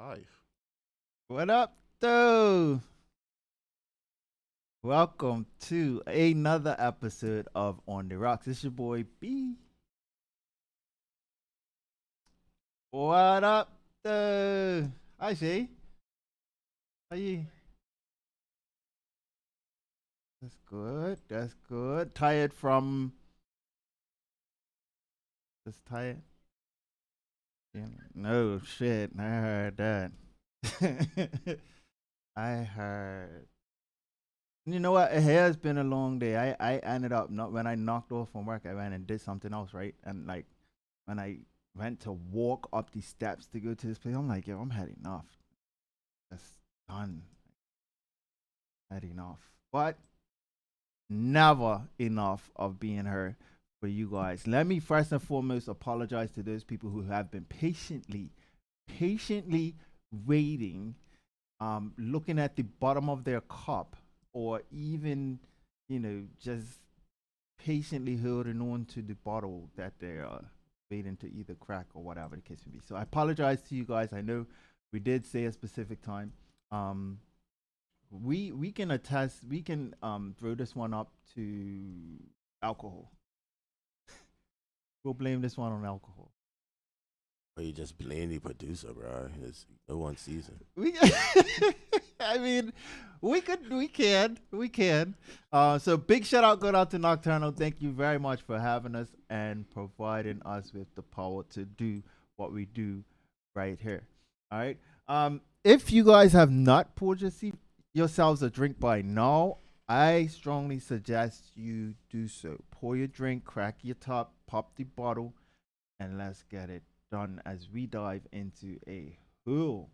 Live. What up, though? Welcome to another episode of On the Rocks. It's your boy B. What up, though? Hi, Shae. How you? That's good. That's good. Tired from. Just tired. Yeah. No shit. I heard that. I heard. You know what? It has been a long day. I ended up not when I knocked off from work. I went and did something else, right? And like when I went to walk up the steps to go to this place, I'm like, yo, I'm had enough. That's done. Had enough. But never enough of being here for you guys. Let me first and foremost apologize to those people who have been patiently waiting, looking at the bottom of their cup, or even, just patiently holding on to the bottle that they are waiting to either crack or whatever the case may be. So I apologize to you guys. I know we did say a specific time. Um, we can attest. We can throw this one up to alcohol. We'll blame this one on alcohol. Or you just blame the producer, bro. It's no one season. We, I mean, we can. So big shout out, go out to Nocturnal. Thank you very much for having us and providing us with the power to do what we do right here. All right. If you guys have not poured yourselves a drink by now, I strongly suggest you do so. Pour your drink, crack your top, pop the bottle, and let's get it done as we dive into a whole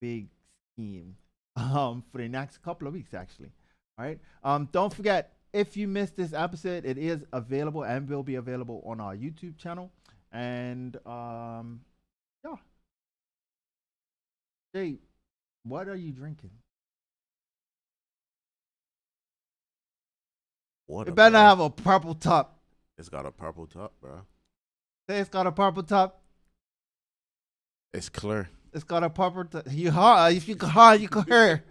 big scheme for the next couple of weeks actually. All right. Don't forget, if you missed this episode, it is available and will be available on our YouTube channel. And yeah. Hey, what are you drinking? Water, It better bro. have a purple top. It's got a purple top, bro. Say it's got a purple top. It's clear. It's got a purple top. You hard. If you hard, you can hear.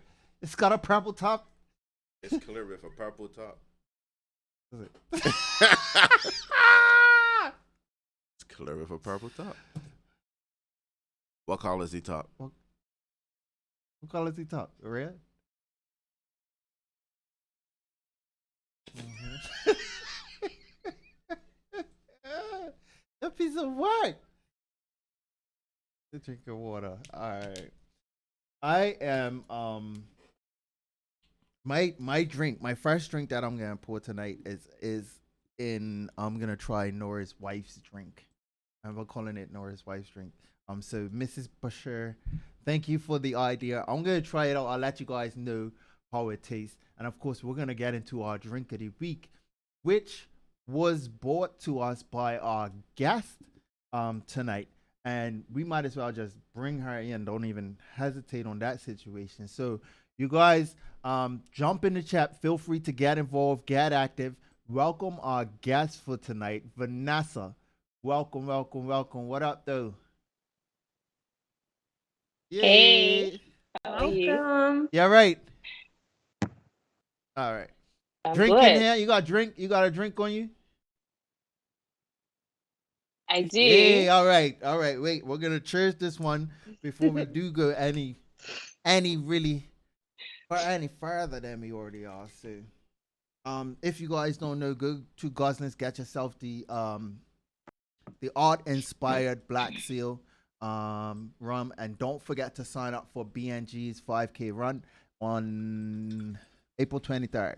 It's got a purple top. It's clear with a purple top. It's It's clear with a purple top. What color is the top? What color is the top? Red? Mm-hmm. A piece of work. To drink of water. All right. I am my drink, my first drink that I'm gonna pour tonight is in I'm gonna try Nora's wife's drink. I'm calling it Nora's wife's drink. So Mrs. Bashir, thank you for the idea. I'm gonna try it out. I'll let you guys know how it tastes. And of course, we're gonna get into our drink of the week, which was brought to us by our guest tonight. And we might as well just bring her in. Don't even hesitate on that situation. So you guys jump in the chat. Feel free to get involved, get active. Welcome our guest for tonight, Vanessa. Welcome. What up, though? Hey, Yay. how are you? Welcome. Yeah, right. All right. I'm Drink in good. here. You got drink. You got a drink on you? I do. Yeah. All right. Wait, we're gonna cheers this one before we do go really any further than we already are. So, if you guys don't know, go to Gosling's, get yourself the art inspired Black Seal rum, and don't forget to sign up for BNG's 5K run on April 23rd.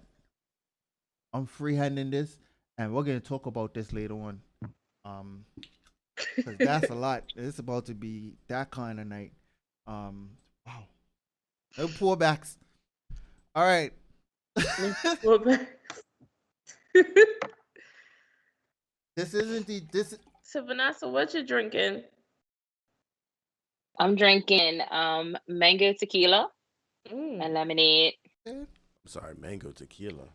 I'm freehanding this, and we're gonna talk about this later on. Because that's a lot. It's about to be that kind of night. Wow. No pullbacks. All right. This isn't this. So Vanessa, what you drinking? I'm drinking mango tequila and lemonade. I'm sorry, mango tequila.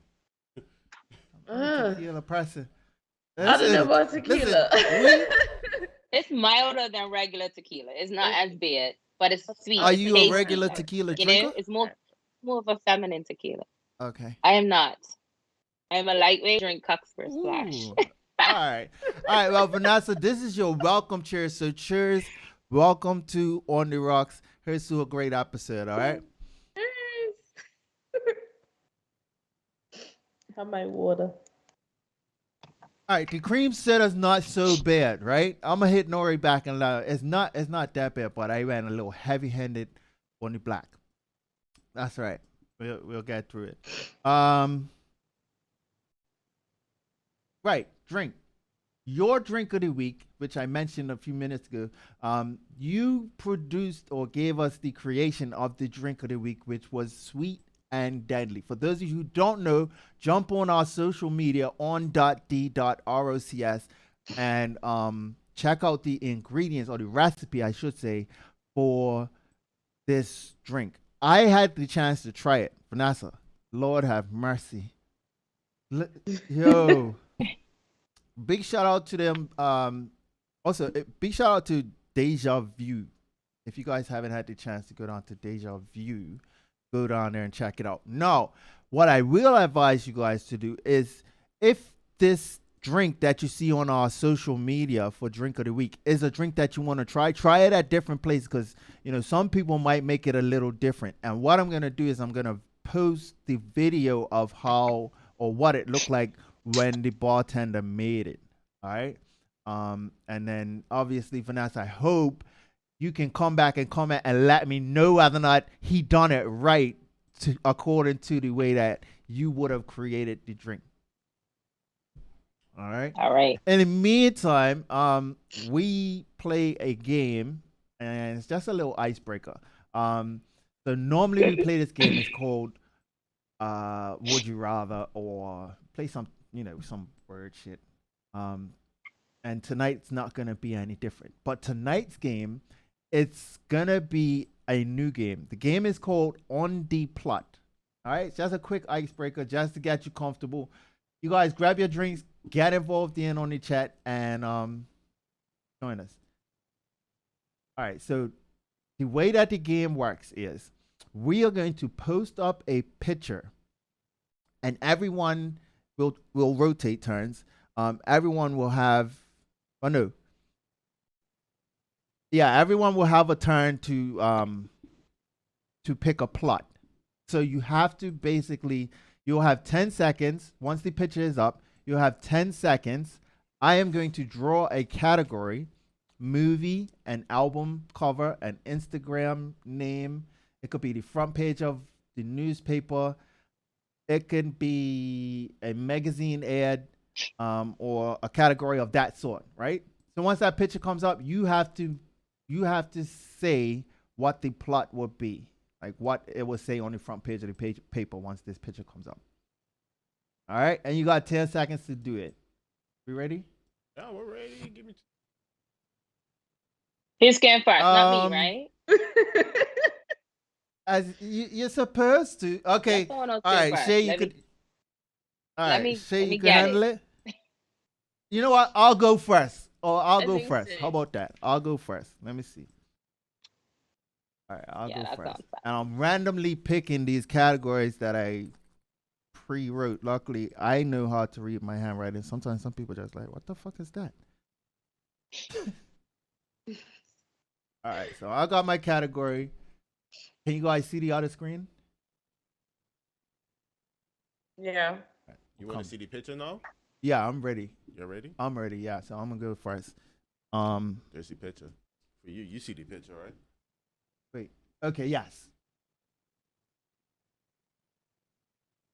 Tequila pressing. I don't know about tequila. It's milder than regular tequila. It's not as bad. but it's sweet. Are It's you a tasty. regular tequila You know, drinker? it's more of a feminine tequila. Okay. I am not. I am a lightweight. Drink cucks for a splash. Ooh. All right. All right. Well, Vanessa, this is your welcome cheers. So cheers. Welcome to On the Rocks. Here's to a great episode. All right. Have my water. All right. The cream soda's not so bad, right? I'm gonna hit Nori back and loud. It's not that bad, but I ran a little heavy handed on the black. That's right. We'll get through it. Right. Drink. Your drink of the week, which I mentioned a few minutes ago, you produced or gave us the creation of the drink of the week, which was sweet and deadly. For those of you who don't know, jump on our social media on.d.rocs and check out the ingredients or the recipe, I should say, for this drink. I had the chance to try it. Vanessa, Lord have mercy. Yo. Big shout out to them. Also, big shout out to Deja Vu. If you guys haven't had the chance to go down to Deja Vu, go down there and check it out. No, what I will advise you guys to do is if this drink that you see on our social media for drink of the week is a drink that you want to try it at different places because, you know, some people might make it a little different. And what I'm going to do is I'm going to post the video of how or what it looked like when the bartender made it. All right. And then obviously, Vanessa, I hope you can come back and comment and let me know whether or not he done it right according to the way that you would have created the drink. All right. All right. In the meantime, we play a game and it's just a little icebreaker. So normally we play this game. It's called Would You Rather, or play some, you know, some word shit. And tonight's not gonna be any different. But tonight's game, it's gonna be a new game. The game is called On the Plot. All right, it's just a quick icebreaker just to get you comfortable. You guys grab your drinks, get involved in on the chat, and join us. All right, so the way that the game works is we are going to post up a picture, and everyone will rotate turns. Everyone will have, oh no, yeah, everyone will have a turn to pick a plot. So you have to basically, you'll have 10 seconds. Once the picture is up, you'll have 10 seconds. I am going to draw a category: movie, an album cover, an Instagram name. It could be the front page of the newspaper. It can be a magazine ad, or a category of that sort, right? So once that picture comes up, you have to say what the plot would be, like what it will say on the front page of the paper once this picture comes up. All right, and you got 10 seconds to do it. We ready? Yeah, we're ready. Give me. Who's going first? Not me, right? As you're supposed to. Okay. Yes, someone else All go right, first. Shae, you Let could. me- All let right, me- Shae, let you me can get handle it. it. You know what? I'll go first. Or I'll I go think first. so. How about that? I'll go first. Let me see. All right, I'll Yeah, go that first. sounds fun. And I'm randomly picking these categories that I pre-wrote. Luckily, I know how to read my handwriting. Sometimes some people just like, what the fuck is that? All right, so I got my category. Can you guys see the other screen? Yeah. You want to see the picture now? Yeah, I'm ready. You're ready? I'm ready. Yeah, so I'm gonna go first. There's the picture. For you, you see the picture, right? Wait. Okay. Yes.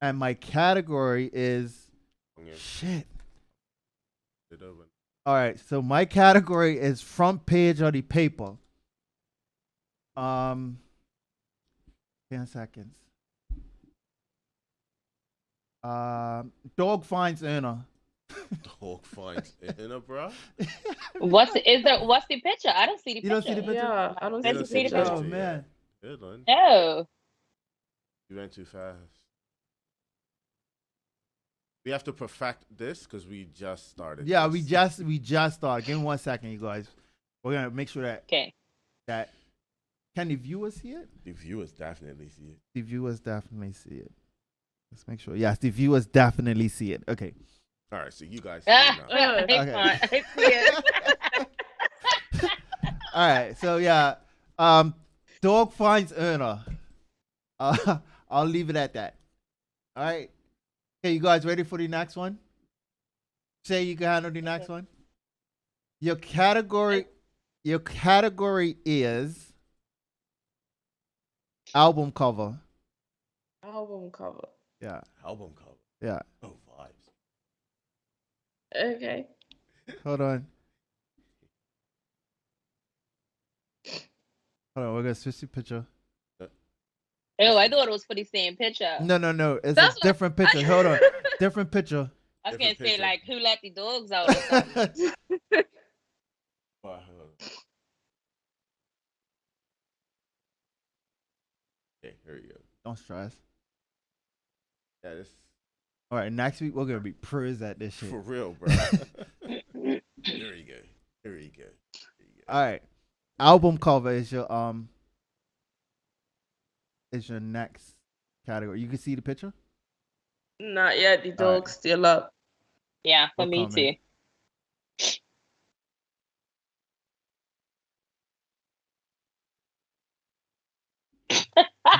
And my category is Yeah. shit. It over. All right. So my category is front page of the paper. 10 seconds. Dog finds Anna. Dog finds Anna, bro. What's the picture? I don't see the picture. You don't see the picture? Yeah, I don't You see don't the see the picture. picture? Oh man. Good one. No. You went too fast. We have to perfect this because we just started. Yeah, this. we just started. Give me 1 second, you guys. We're gonna make sure Okay. that Can the viewers see it? The viewers definitely see it. The viewers definitely see it. Let's make sure. Yes, the viewers definitely see it. Okay. All right, so you guys see it now. I Okay. can't. I see it. All right. So yeah, dog finds Erna. I'll leave it at that. All right. Okay, you guys ready for the next one? Say you can handle the next one. Your category is album cover. Album cover. Yeah. Album cover. Yeah. Oh, vibes. Okay. Hold on. Hold on. We're gonna switch the picture. Oh, I thought it was for the same picture. No. It's That's a different picture. Hold on. Different picture. I was Different gonna say picture. like who let the dogs out or something. Wow. Okay, here we go. Don't stress. Yeah, this All right. Next week we're gonna be pros at this shit. for real, bro. Here we go. Here we go. All right. Album cover is your next category. You can see the picture. Not yet. The All right. dog's still up. Yeah, for We'll me comment. too.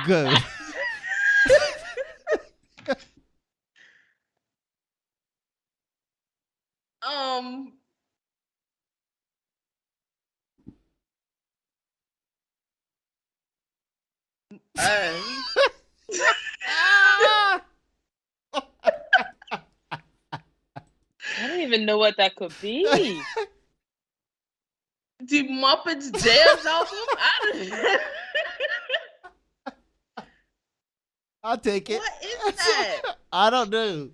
Good. Um. I don't even know what that could be. The Muppets Jazz album. I I'll take it. What is that? I don't know.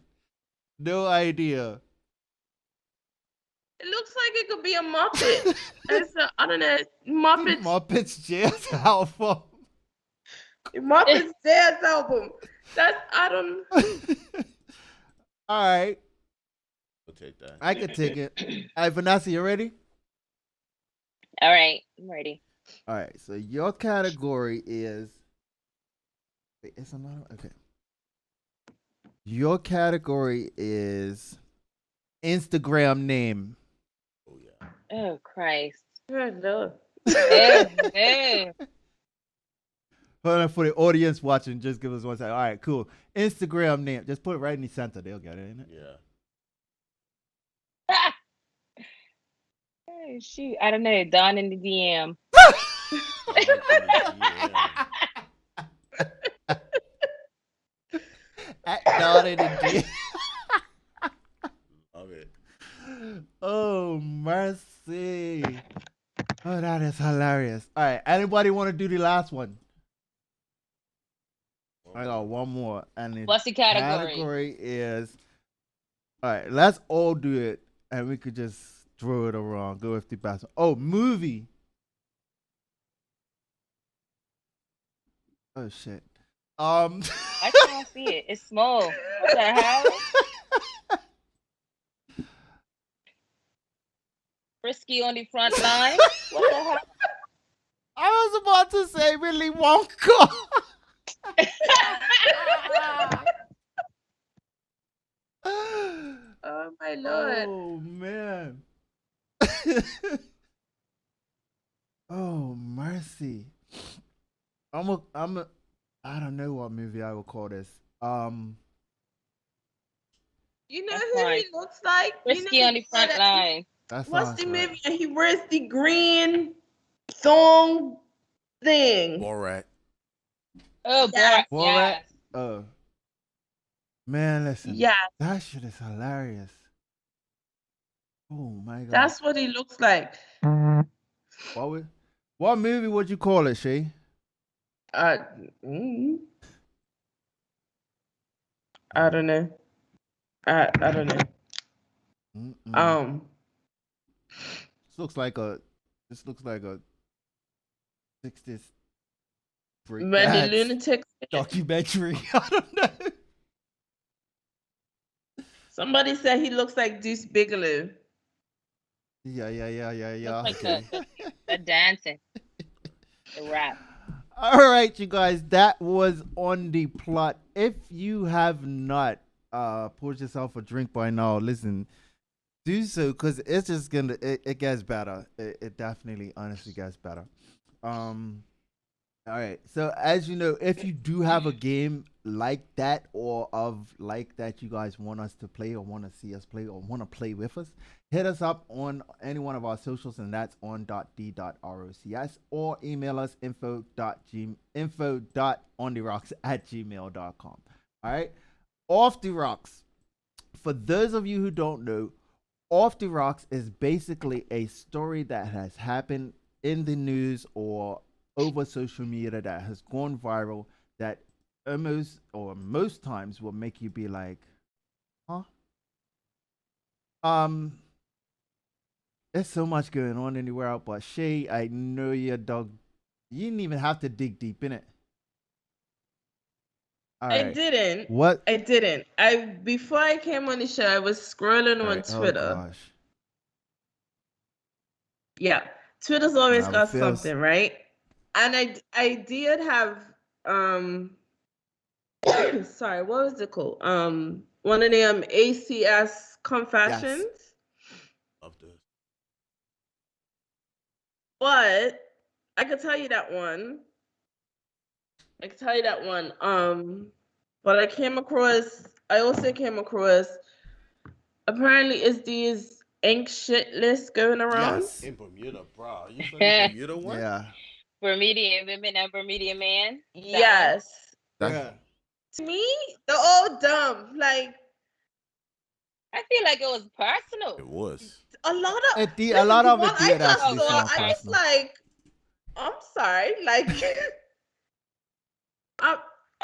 No idea. It looks like it could be a Muppet. It's a, I don't know. Muppets. Muppets Jazz album. Muppets Jazz album. That's I don't. All right. We'll take that. I could take it. All right, Vanessa, you ready? All right, I'm ready. All right. So your category is. Wait, it's another. Okay. Your category is Instagram name. Oh yeah. Oh Christ. Good Lord. Eh. Hold on for the audience watching. Just give us one second. All right, cool. Instagram name. Just put it right in the center. They'll get it, ain't it? Yeah. Oh, shoot, I don't know. Don in the DM. Not in the Love it. Oh, mercy. Oh, that is hilarious. All right. Anybody want to do the last one? I got one more. And the What's the category? category is. All right. Let's all do it. And we could just throw it around. Go with the best one. Oh, movie. Oh, shit. I can't see it. It's small. What the hell? Frisky on the front line. What the hell? I was about to say Willy Wonka. Oh my Lord. Oh man. Oh mercy. I don't know what movie I would call this. You know That's who fine. he looks like? Frisky on the front line. That What's sounds the right. movie? And he wears the green thong thing. Borat. Oh, Yes. boy. Borat? Yes. Man, listen. Yeah, That shit is hilarious. Oh my god. that's what he looks like. What movie would you call it, Shae? Mm, I don't know. I don't know. Mm-mm. This looks like a 60s freak When the dads lunatic. documentary. I don't know. Somebody said he looks like Deuce Bigelow. Yeah. Looks like Okay. the dancing. The rap. All right, you guys, that was on the plot. If you have not poured yourself a drink by now, listen, do so because it's just gonna it gets better. It definitely, honestly, gets better. Um, all right. So as you know, if you do have a game like that or of like that you guys want us to play or want to see us play or want to play with us, hit us up on any one of our socials and that's on.d.rocs or email us info.ontherocks@gmail.com. All right. Off the Rocks. For those of you who don't know, Off the Rocks is basically a story that has happened in the news or over social media that has gone viral that almost or most times will make you be like, huh? Um, there's so much going on anywhere out, but Shae, I know your dog. You didn't even have to dig deep in it. All I right. didn't. What? I didn't. I before I came on the show, I was scrolling All on right. Oh Twitter. gosh. Yeah, Twitter's always Nah, but got feels. something, right? And I did have sorry, what was it called? One of them ACS confessions. Yes. Love this. But I could tell you that one. I could tell you that one. But I also came across apparently it's these ink shit lists going around. Yes. In Bermuda, bro. You saw the Bermuda one? Yeah. Bermudian women and Bermudian man. That one? Yes. That's, Yeah. To me, they're all dumb. Like I feel like it was personal. it was. a lot of A lot the of one it I did just actually saw, sound I was personal. like, I'm sorry, like I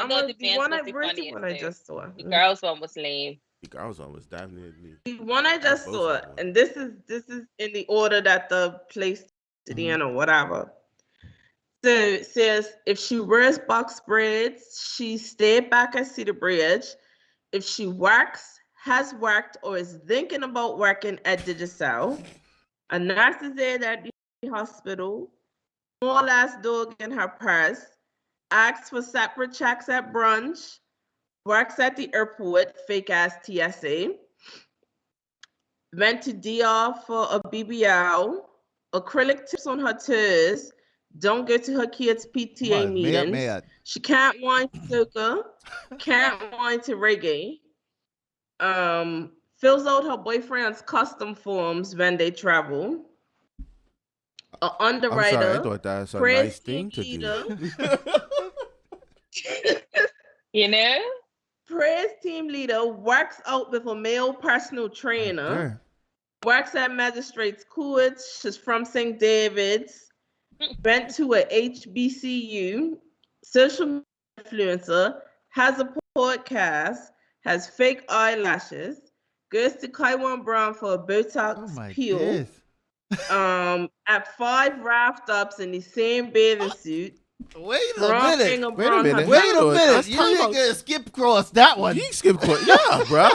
thought the the man's one was I the where's the funniest one I too. just saw? The girls one was lame. The girls one was definitely. The one I just both saw, of them. and this is in the order that the place to the end or whatever. So it says if she wears box braids, she stay back and see the bridge. If she works, has worked, or is thinking about working at Digicel, a nurse is there at the hospital, small ass dog in her purse, asks for separate checks at brunch, works at the airport, fake ass TSA, went to DR for a BBL, acrylic tips on her toes, don't go to her kids' PTA meetings. Mad. She can't whine to soca, can't whine to reggae. Fills out her boyfriend's custom forms when they travel. An I'm sorry. I underwriter, thought that's a praise nice team thing to leader, do. You know? praise team leader, works out with a male personal Right trainer, there. works at magistrate's court. She's from St. David's, went to a HBCU, social influencer, has a podcast, has fake eyelashes, goes to Kaiwan Brown for a Oh Botox my peel. days. At 5 raft ups in the same bathing suit. Wait a Brown minute. finger Wait a brown minute. her Wait tongue. a minute. Let's You talk about- nigga skip cross that one. He skipped court. Yeah, bro.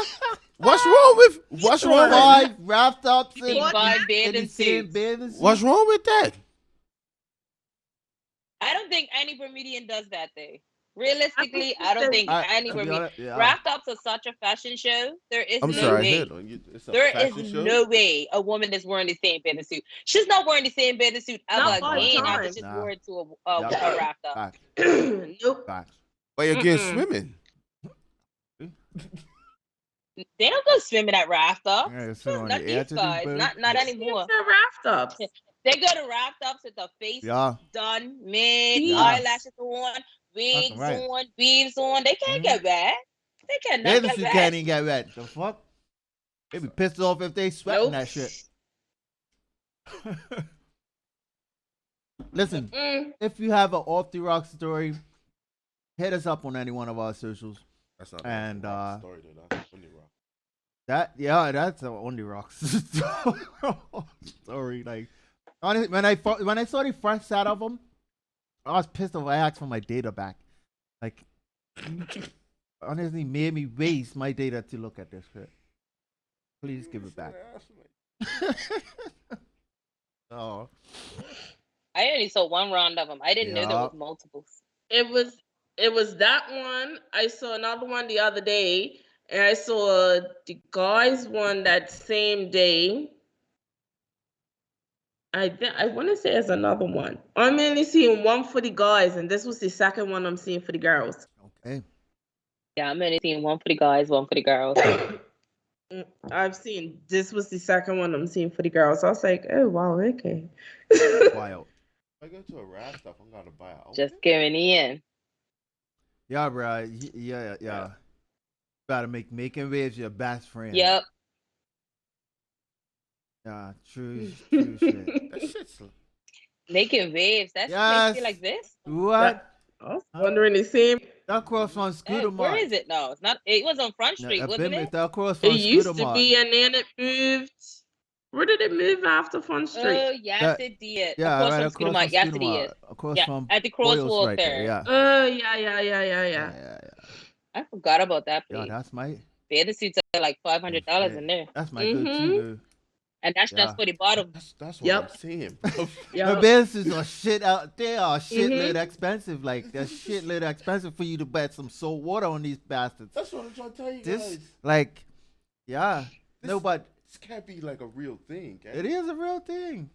What's wrong with? What's wrong with? Five wrapped up The in five in bathing the same suits. bathing suit. What's wrong with that? I don't think any Bermudian does that thing. Realistically, I don't think I- any to be Bermudian. honest, yeah. Raft ups are such a fashion show. There is I'm no sorry. way. Hold on. It's a There is fashion show? no way a woman is wearing the same bathing suit. She's not wearing the same bathing suit ever Not all the again after time. she's Nah. worn to a Yep. raft up. Facts. Nope. Facts. But you're against Mm-mm. swimming. They don't go swimming at raft ups. Yeah, sit on Not the these edge of the guys. boat. Not anymore. It's the raft ups. They go to raft ups with the face Yeah. done, made, Yeah. eyelashes on, wigs right. on, weaves on. They can't Mhm. get wet. They cannot Bathing get suit wet. can't even get wet. The fuck? They be pissed off if they sweating Nope. that shit. Listen, Mm. if you have an off the rock story, hit us up on any one of our socials. That's not And, a story, though. That's only rock. That's the only rocks story. Like, honestly, when I saw the first set of them, I was pissed off. I asked for my data back. Like, honestly, made me waste my data to look at this shit. Please give it back. Oh, I I only saw one round of them. I didn't know there was Yup. multiples. It was that one. I saw another one the other day, and I saw the guys one that same day. I want to say it's another one. I'm only seeing one for the guys, and this was the second one I'm seeing for the girls. Okay. Yeah, I'm only seeing one for the guys, one for the girls. I've seen this was the second one I'm seeing for the girls. I was like, oh wow, okay. Wild. If I go to a raft stop, I'm gonna buy an Just outfit. going in. Yeah, bro. Yeah. Gotta making waves your best friend. Yep. Yeah, true shit. That shit's Making waves. That makes you Yes. like this. What? I was wondering the same. That cross from Scooter Where Mart. is it now? It's not. It was on Front Street, wasn't it? That cross It from used Scooter to Mart. be, and then it moved. Where did it move after Fun Street? Oh yes, That it did. yeah, Across right from across Scooter from Mart. Yes, Scooter it is. Mart. Across Yeah, from at the Boyles crosswalk right there. there. Yeah. Oh yeah. Yeah. I forgot about that Yeah, place. that's my The suits are like $500 shit. in there, That's my go-to though. and that's Yeah. just for the bottom. that's what I'm Yep. saying, bro. The Yep. businesses are shit out. They are shitload Mhm. expensive. Like they're shitload expensive for you to bet some salt water on these bastards. That's what I'm trying to tell you This guys. like, yeah. This, No, but this can't be like a real thing. it is a real thing.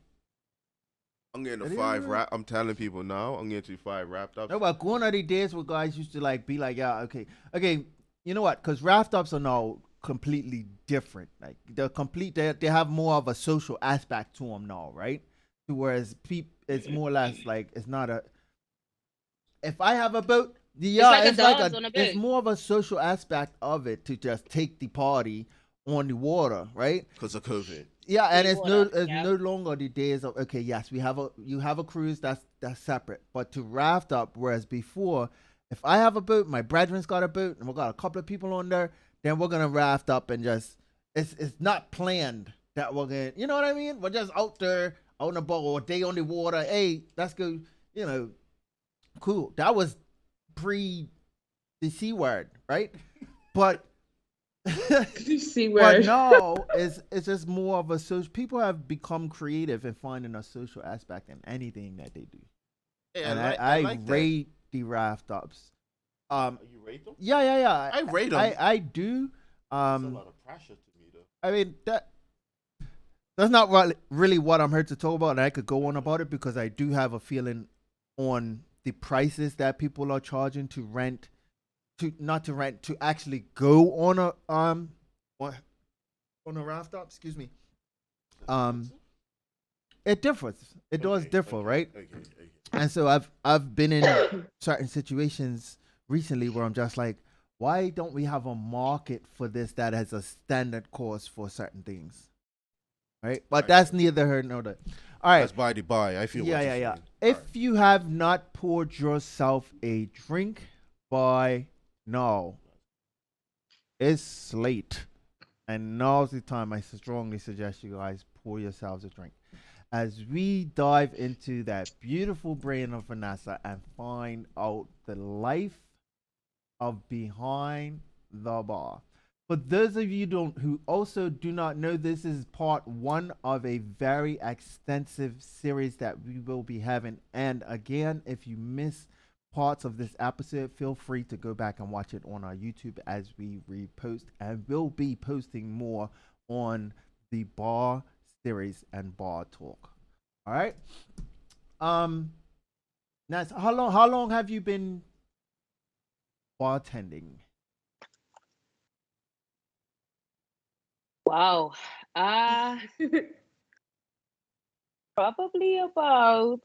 I'm getting It a is 5 real. wrap. I'm telling people now. I'm getting 5 wrapped up. No, but gone are the days where guys used to like be like, yeah, okay. You know what? Because raft ups are now completely different. Like they're complete. They have more of a social aspect to them now, right? Whereas it's more or less like it's not a. If I have a boat, yeah, like a it's like dance on a it's boat. more of a social aspect of it to just take the party on the water, right? Because of COVID. Yeah, and it's Water, no longer the days of okay, yes, you have a cruise that's separate, but to raft up, whereas before, if I have a boat, my brethren's got a boat, and we got a couple of people on there, then we're gonna raft up and just it's not planned that we're gonna, you know what I mean? We're just out there on the boat or day on the water. Hey, let's go, you know, cool. That was pre the C word, right? But See but where? no, it's just more of a social. People have become creative in finding a social aspect in anything that they do, Hey, and I like that. rate the raft ups. You rate them? Yeah. I rate 'em. I do. That's a lot of pressure to me, though. I mean that's not really what I'm here to talk about, and I could go on about it because I do have a feeling on the prices that people are charging to rent, to actually go on a on a raft up. Excuse me. It differs. It does differ, right? Okay. And so I've been in certain situations recently where I'm just like, why don't we have a market for this that has a standard cost for certain things, right? But Right. that's neither here nor there. All right. That's by the by. I feel what you're saying. If Alright. you have not poured yourself a drink by now, it's late. And now's the time I strongly suggest you guys pour yourselves a drink. As we dive into that beautiful brain of Vanessa and find out the life of behind the bar. For those of you who also do not know, this is part 1 of a very extensive series that we will be having. And again, if you miss parts of this episode, feel free to go back and watch it on our YouTube as we repost, and we'll be posting more on the bar series and bar talk. All right. Now, how long have you been bartending? Wow. Probably about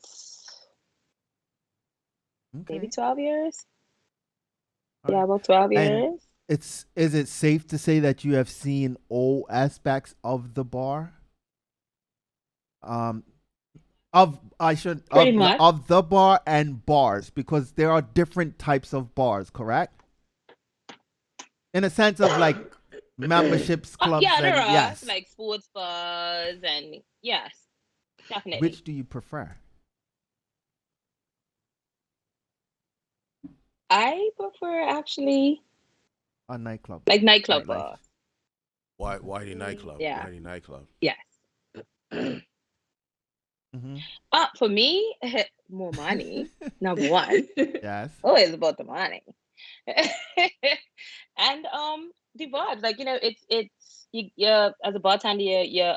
maybe 12 years. All Yeah, right. about 12 And years. is it safe to say that you have seen all aspects of the bar? Pretty much. Of the bar and bars, because there are different types of bars, correct? In a sense of like memberships, clubs, Yeah, there and are yes. like sports bars and yes, definitely. Which do you prefer? I prefer actually A nightclub. like nightclub Right, bars. Why the nightclub? Yeah. Why the nightclub? Yes. Mm-hmm. For me, more money. Number one, Yes. always about the money. And the vibes, like it's you're as a bartender, you're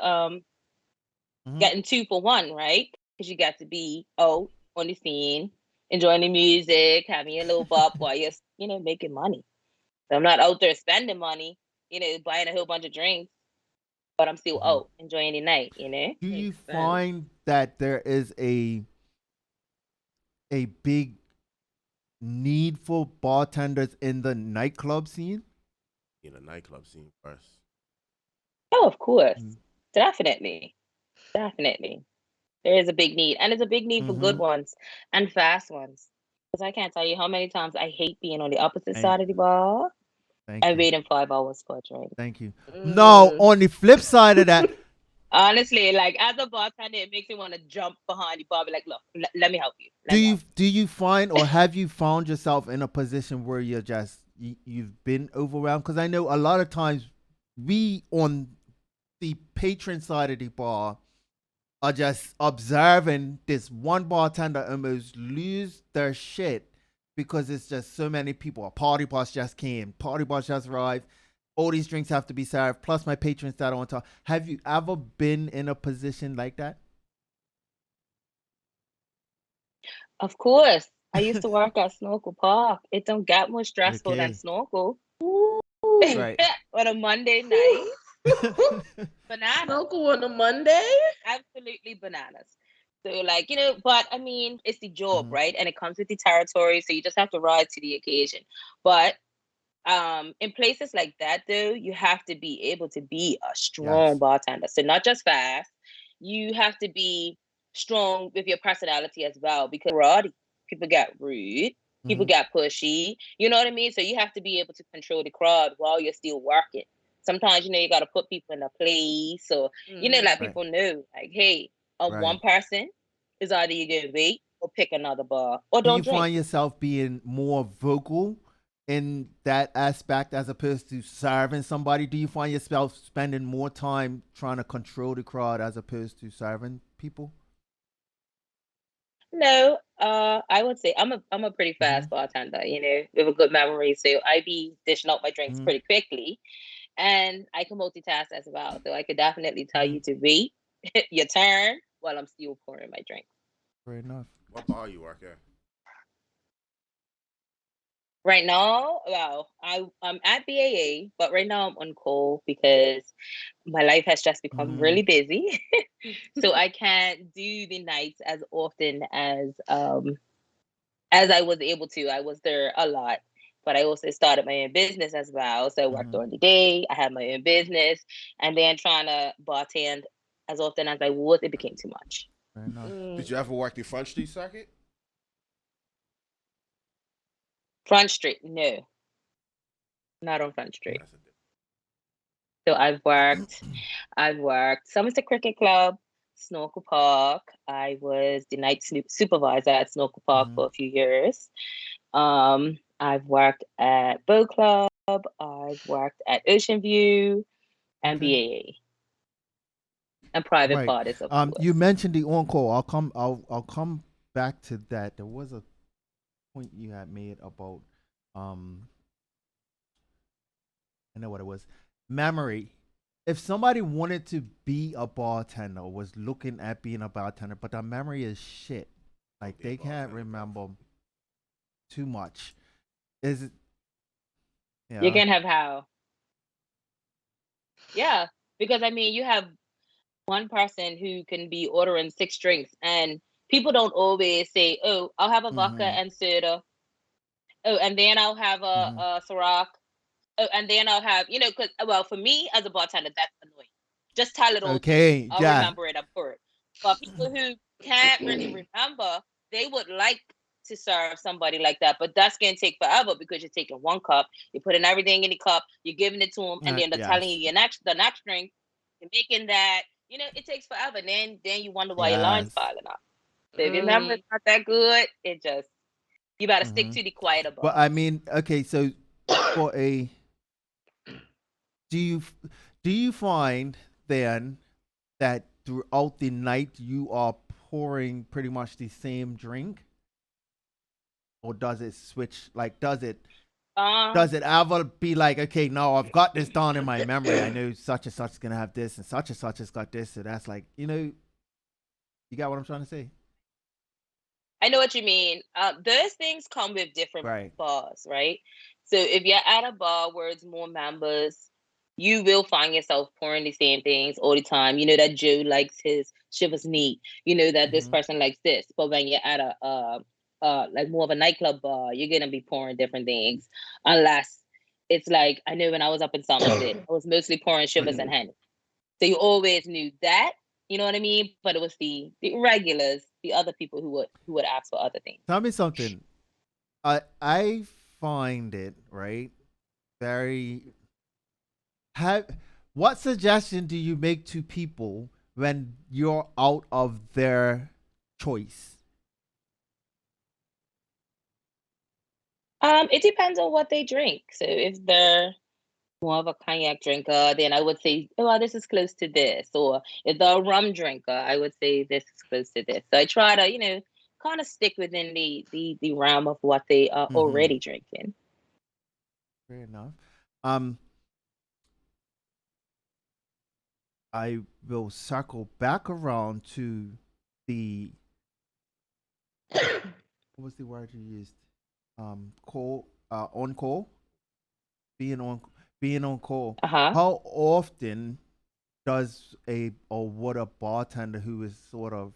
Mm-hmm. getting two for one, right? Because you got to be out on the scene, enjoying the music, having a little bop while you're making money. So I'm not out there spending money, buying a whole bunch of drinks, but I'm still Mm-hmm. out enjoying the night. Do you Makes sense. find that there is a big need for bartenders in the nightclub scene? In a nightclub scene first. Oh, of course. Mm. Definitely. Definitely. There is a big need. And it's a big need for good Mm-hmm. ones and fast ones. Because I can't tell you how many times I hate being on the opposite Thank, side of the bar thank and you. waiting 5 hours for a drink. Thank you. No, Mm. on the flip side of that, Honestly, like as a bartender, it makes me want to jump behind the bar, be like, look, let me help you. do Let me you help do you find or have you found yourself in a position where you're just you've been overwhelmed? Because I know a lot of times we on the patron side of the bar are just observing this one bartender almost lose their shit because it's just so many people. A party bus just came, party bus just arrived. All these drinks have to be served. Plus, my patrons that are on top. Have you ever been in a position like that? you. Of course. I used to work at Snorkel Park. It don't get more stressful than Okay, snorkel. Ooh. right. On a Monday night, Ooh. bananas. Snorkel on a Monday? Absolutely bananas. So like, but I mean, it's the job, Mhm. right? And it comes with the territory, so you just have to rise to the occasion. But in places like that though, you have to be able to be a strong Yes. bartender. So not just fast, you have to be strong with your personality as well because karate, people get rude, people Hmm. get pushy, you know what I mean? So you have to be able to control the crowd while you're still working. Sometimes you got to put people in a place, or let Right. people know like, hey, on Right. one person is either you gonna wait or pick another bar or Do you don't drink. find yourself being more vocal in that aspect as opposed to serving somebody? Do you find yourself spending more time trying to control the crowd as opposed to serving people? No, I would say I'm a pretty Mm-hmm. fast bartender, with a good memory. So I be dishing out my drinks Mm-hmm. pretty quickly, and I can multitask as well. So I could definitely tell Mm-hmm. you to wait your turn while I'm still pouring my drink. Fair enough. What bar you work at? Right now, well, I'm at BAA, but right now I'm on call because my life has just become Mm-hmm. really busy. So I can't do the nights as often as I was able to. I was there a lot, but I also started my own business as well. So I worked Mm-hmm. during the day. I had my own business, and then trying to bartend as often as I was, it became too much. Fair enough. Did Mm. you ever work the Front Street circuit? Front Street, no, not on Front Street. That's a different. So I've worked some at the cricket club, Snorkel Park. I was the night supervisor at Snorkel Park Mm-hmm. for a few years. I've worked at Bow Club. I've worked at Ocean View and Okay. BAA and private Right. parties, of You course. mentioned the on call. I'll come back to that. There was a point you had made about um I know what it was. Memory. If somebody wanted to be a bartender or was looking at being a bartender, but their memory is shit, Don't like be a they can't bartender, bro. remember too much. Is it? You Yeah. can have how? Yeah, because I mean, you have one person who can be ordering 6 drinks, and people don't always say, "Oh, I'll have a vodka Mm-hmm. and soda." Oh, and then I'll have Mm-hmm. a Ciroc. Oh, and then I'll have, because well, for me as a bartender, that's annoying. Just tell it all to me. Okay. I'll Yeah. remember it. I'm pour it. But people who can't really remember, they would like to serve somebody like that. But that's gonna take forever because you're taking one cup, you're putting everything in the cup, you're giving it to them, and then they're telling you Yes. the next drink, you're making that. It takes forever. Then you wonder why your line's Yes. piling up. So if your memory's Mm. not that good, you better stick Mm-hmm. to the quieter But I bars. mean, okay. So for a do you do you find then that throughout the night you are pouring pretty much the same drink, or does it switch? Like, does it ever be like, okay, no, I've got this down in my memory. I know such and such is gonna have this, and such has got this. So that's like, you got what I'm trying to say, I know what you mean. Those things come with different right? bars, right? So if you're at a bar where it's more members, you will find yourself pouring the same things all the time. You know that Joe likes his shivers neat. You know that this Mm-hmm. person likes this. But when you're at a like more of a nightclub bar, you're gonna be pouring different things, unless it's like I know when I was up in Somerset, I was mostly pouring shivers and honey. So you always knew that, you know what I mean? But it was the regulars, the other people who would ask for other things. Tell me something. I find it right very. Have What suggestion do you make to people when you're out of their choice? It depends on what they drink. So if they're more of a cognac drinker, then I would say, oh, well, this is close to this. Or if they're a rum drinker, I would say this is close to this. So I try to, kind of stick within the realm of what they are Mm-hmm. already drinking. Fair enough. Um, I will circle back around to the what was the word you used? Call, on call, being on being on call. Uh-huh. How often does a or would a bartender who is sort of,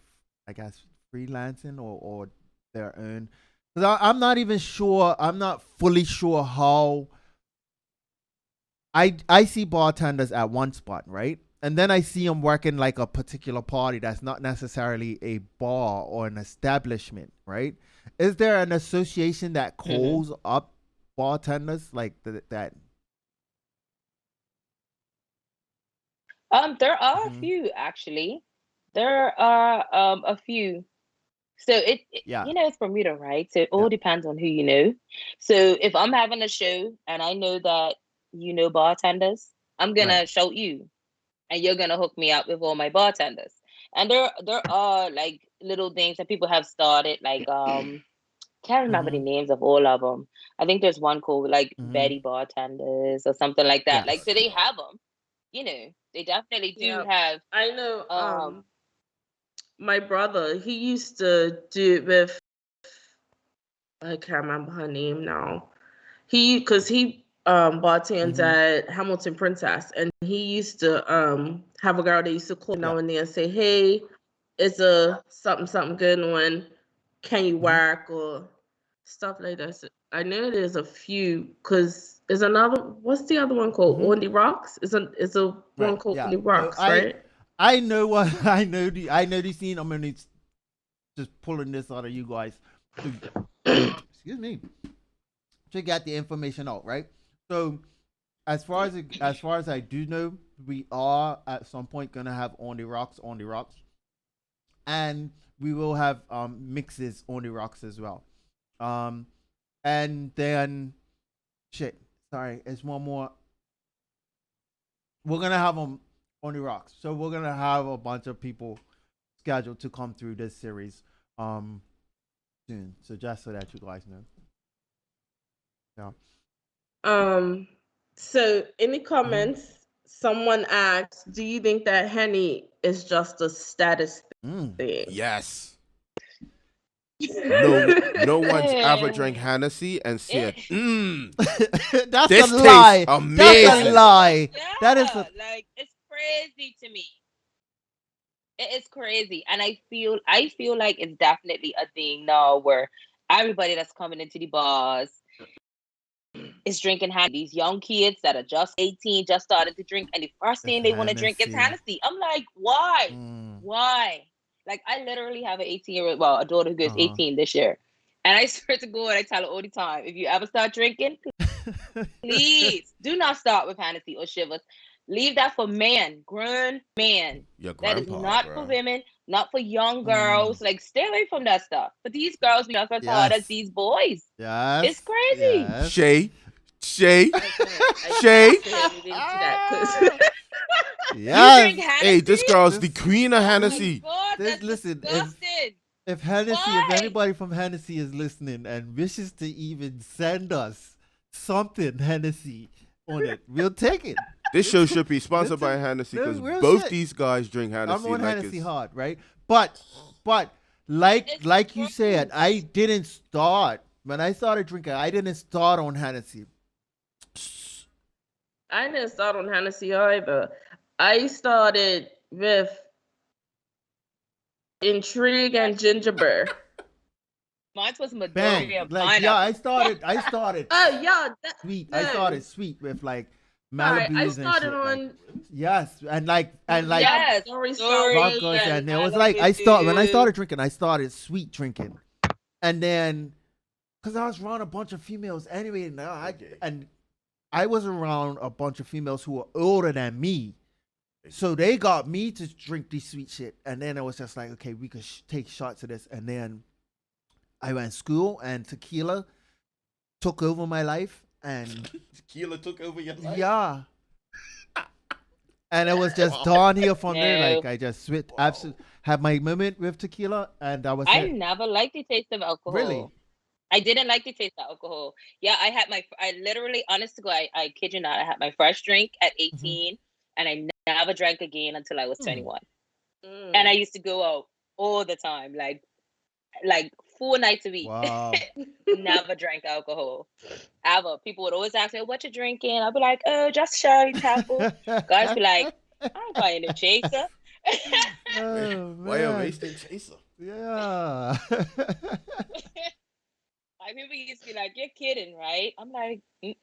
I guess, freelancing or their own? Because I'm not even sure. I'm not fully sure how. I see bartenders at one spot, right? And then I see them working like a particular party that's not necessarily a bar or an establishment, right? Is there an association that hmm calls up bartenders like that? There are a Hmm. few actually. There are a few. So Yeah, it's Bermuda, right? So it yeah, all depends on who you know. So if I'm having a show and I know that you know bartenders, I'm right. gonna shout you, and you're gonna hook me up with all my bartenders. And there are like little things that people have started, like can't remember the Hmm. names of all of them. I think there's one called like Hmm. Betty Bartenders or something like that. Like so Yes. they have them. They definitely do Yeah, have I know. um My brother, he used to do it with, I can't remember her name now. Because he bartends Hmm. at Hamilton Princess, and he used to have a girl that used to call Yeah. now and then and say, "Hey, it's a something something good one. Can you Hmm. work?" or stuff like that. So I know there's a few, because there's another. What's the other one called? Hmm. On the Rocks. Is a Right. one called On Yeah. the So Rocks, I right? I know what I know the scene. I'm gonna just pulling this out of you guys. To, excuse me, to get the information out, right? So as far as I do know, we are at some point gonna have on the rocks, and we will have mixes on the rocks as well. Um, and then shit. Sorry, it's one more. We're gonna have them on the rocks, so we're gonna have a bunch of people scheduled to come through this series soon. So just so that you guys know. Yeah. Um, so in the Mm-hmm. comments, someone asked, "Do you think that Henny is just a status Mm. thing?" Yes. No one's ever drank eh, Hennessy and said, eh, That's a this tastes lie. That's a amazing. lie. That is yeah, a. like it's crazy to me. It is crazy. And I feel like it's definitely a thing now where everybody that's coming into the bars is drinking Hennessy. These young kids that are just 18, just started to drink, and the first It's thing they want to drink is Hennessy. Hennessy. I'm like, why? Mm. Why? Like I literally have an 18-year-old, well, a daughter who Uh goes huh. 18 this year. And I swear to God, I tell her all the time, if you ever start drinking, please do not start with Hennessy or Shivers. Leave that for man, grown man. Your That is grandpa, not for bro. women, not for young Mm. girls. Like, stay away from that stuff. But these girls be just as hard as Yes. these boys. It's Yes. crazy. Yes. Shae, Shay, I Shay. can't say anything to that because You drink Yes. Hennessy? Hey, this girl's the This, queen of Oh my Hennessy. god, this. that's Listen, disgusting. if Hennessy, if Why? anybody from Hennessy is listening and wishes to even send us something Hennessy on it, we'll take it. This show should be sponsored by Listen, Hennessy no because real both shit. these guys drink I'm Hennessy on like Hennessy it's. hard, right? But It's like you said, gross. I didn't start when I started drinking. I didn't start on Hennessy. I didn't start on Hennessy either. I started with Intrigue and Ginger Beer. Mine was Bang! Midori and Like yeah, I pineapple. started. I started Oh yeah, sweet. I no. started sweet with like Sorry, I Malibu's and started shit. Like on yes, and like yeah, Yes, Dory Dory vodkas, Salvation. and and it was like I start when I Malibu. started drinking. I started sweet drinking, and then because I was around a bunch of females anyway. Now I was around a bunch of females who were older than me. So they got me to drink this sweet shit. And then it was just like, okay, we could take shots of this. And then I went to school and tequila took over my life. And Tequila took over your life. yeah. And it was just downhill from there. No, Like I just switched, absolutely had my moment with tequila and that was I it. never liked the taste of Really? alcohol. I didn't like the taste of alcohol. Yeah, I literally, honest to God, I kid you not, I had my first drink at Mm-hmm. 18 and I never drank again until I was Hmm. 21. And I Mm. used to go out all the time, like 4 nights a week. Wow. Never drank alcohol. Ever. People would always ask me, what you drinking? I'd be like, oh, just Shae Tapple. Guys be like, I ain't buying a chaser. Oh Why a man. wasting chaser? Yeah. Like people used to be like, you're kidding, right? I'm like, I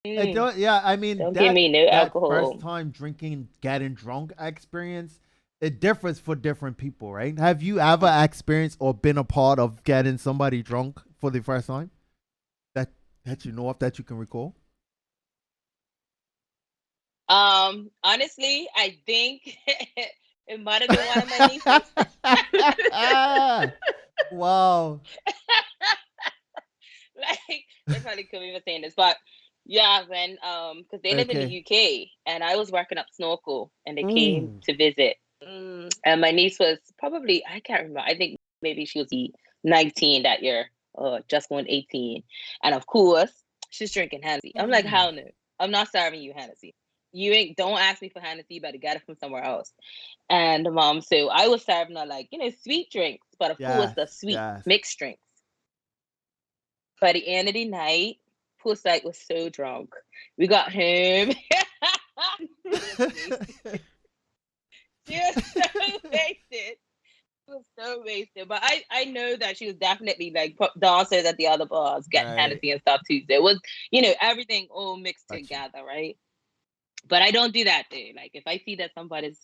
mm-mm. don't. Yeah, I mean Don't give me no that first alcohol. time drinking, getting drunk experience, it differs for different people, right? Have you ever experienced or been a part of getting somebody drunk for the first time that you know of that you can recall? Honestly, I think it might have been one of my nieces. Wow. Like they probably couldn't even saying this, but yeah, when because they live in the Okay. UK and I was working up Snorkel and they came Ooh. to visit. Mm. And my niece was probably, I can't remember. I think maybe she was 19 that year, or just going 18. And of course, she's drinking Hennessy. I'm like, Ooh. hell no. I'm not serving you Hennessy. You ain't, don't ask me for Hennessy, you better get it from somewhere else. And so I was serving her like, sweet drinks, but of course Yes. the sweet Yes. mixed drinks. By the end of the night, poor sight was so drunk. We got home. She was so wasted. Was so wasted. But I know that she was definitely like dancers at the other bars, getting Right. Hennessy and stuff too. So it was, everything all mixed Gotcha. together, right? But I don't do that though. Like if I see that somebody's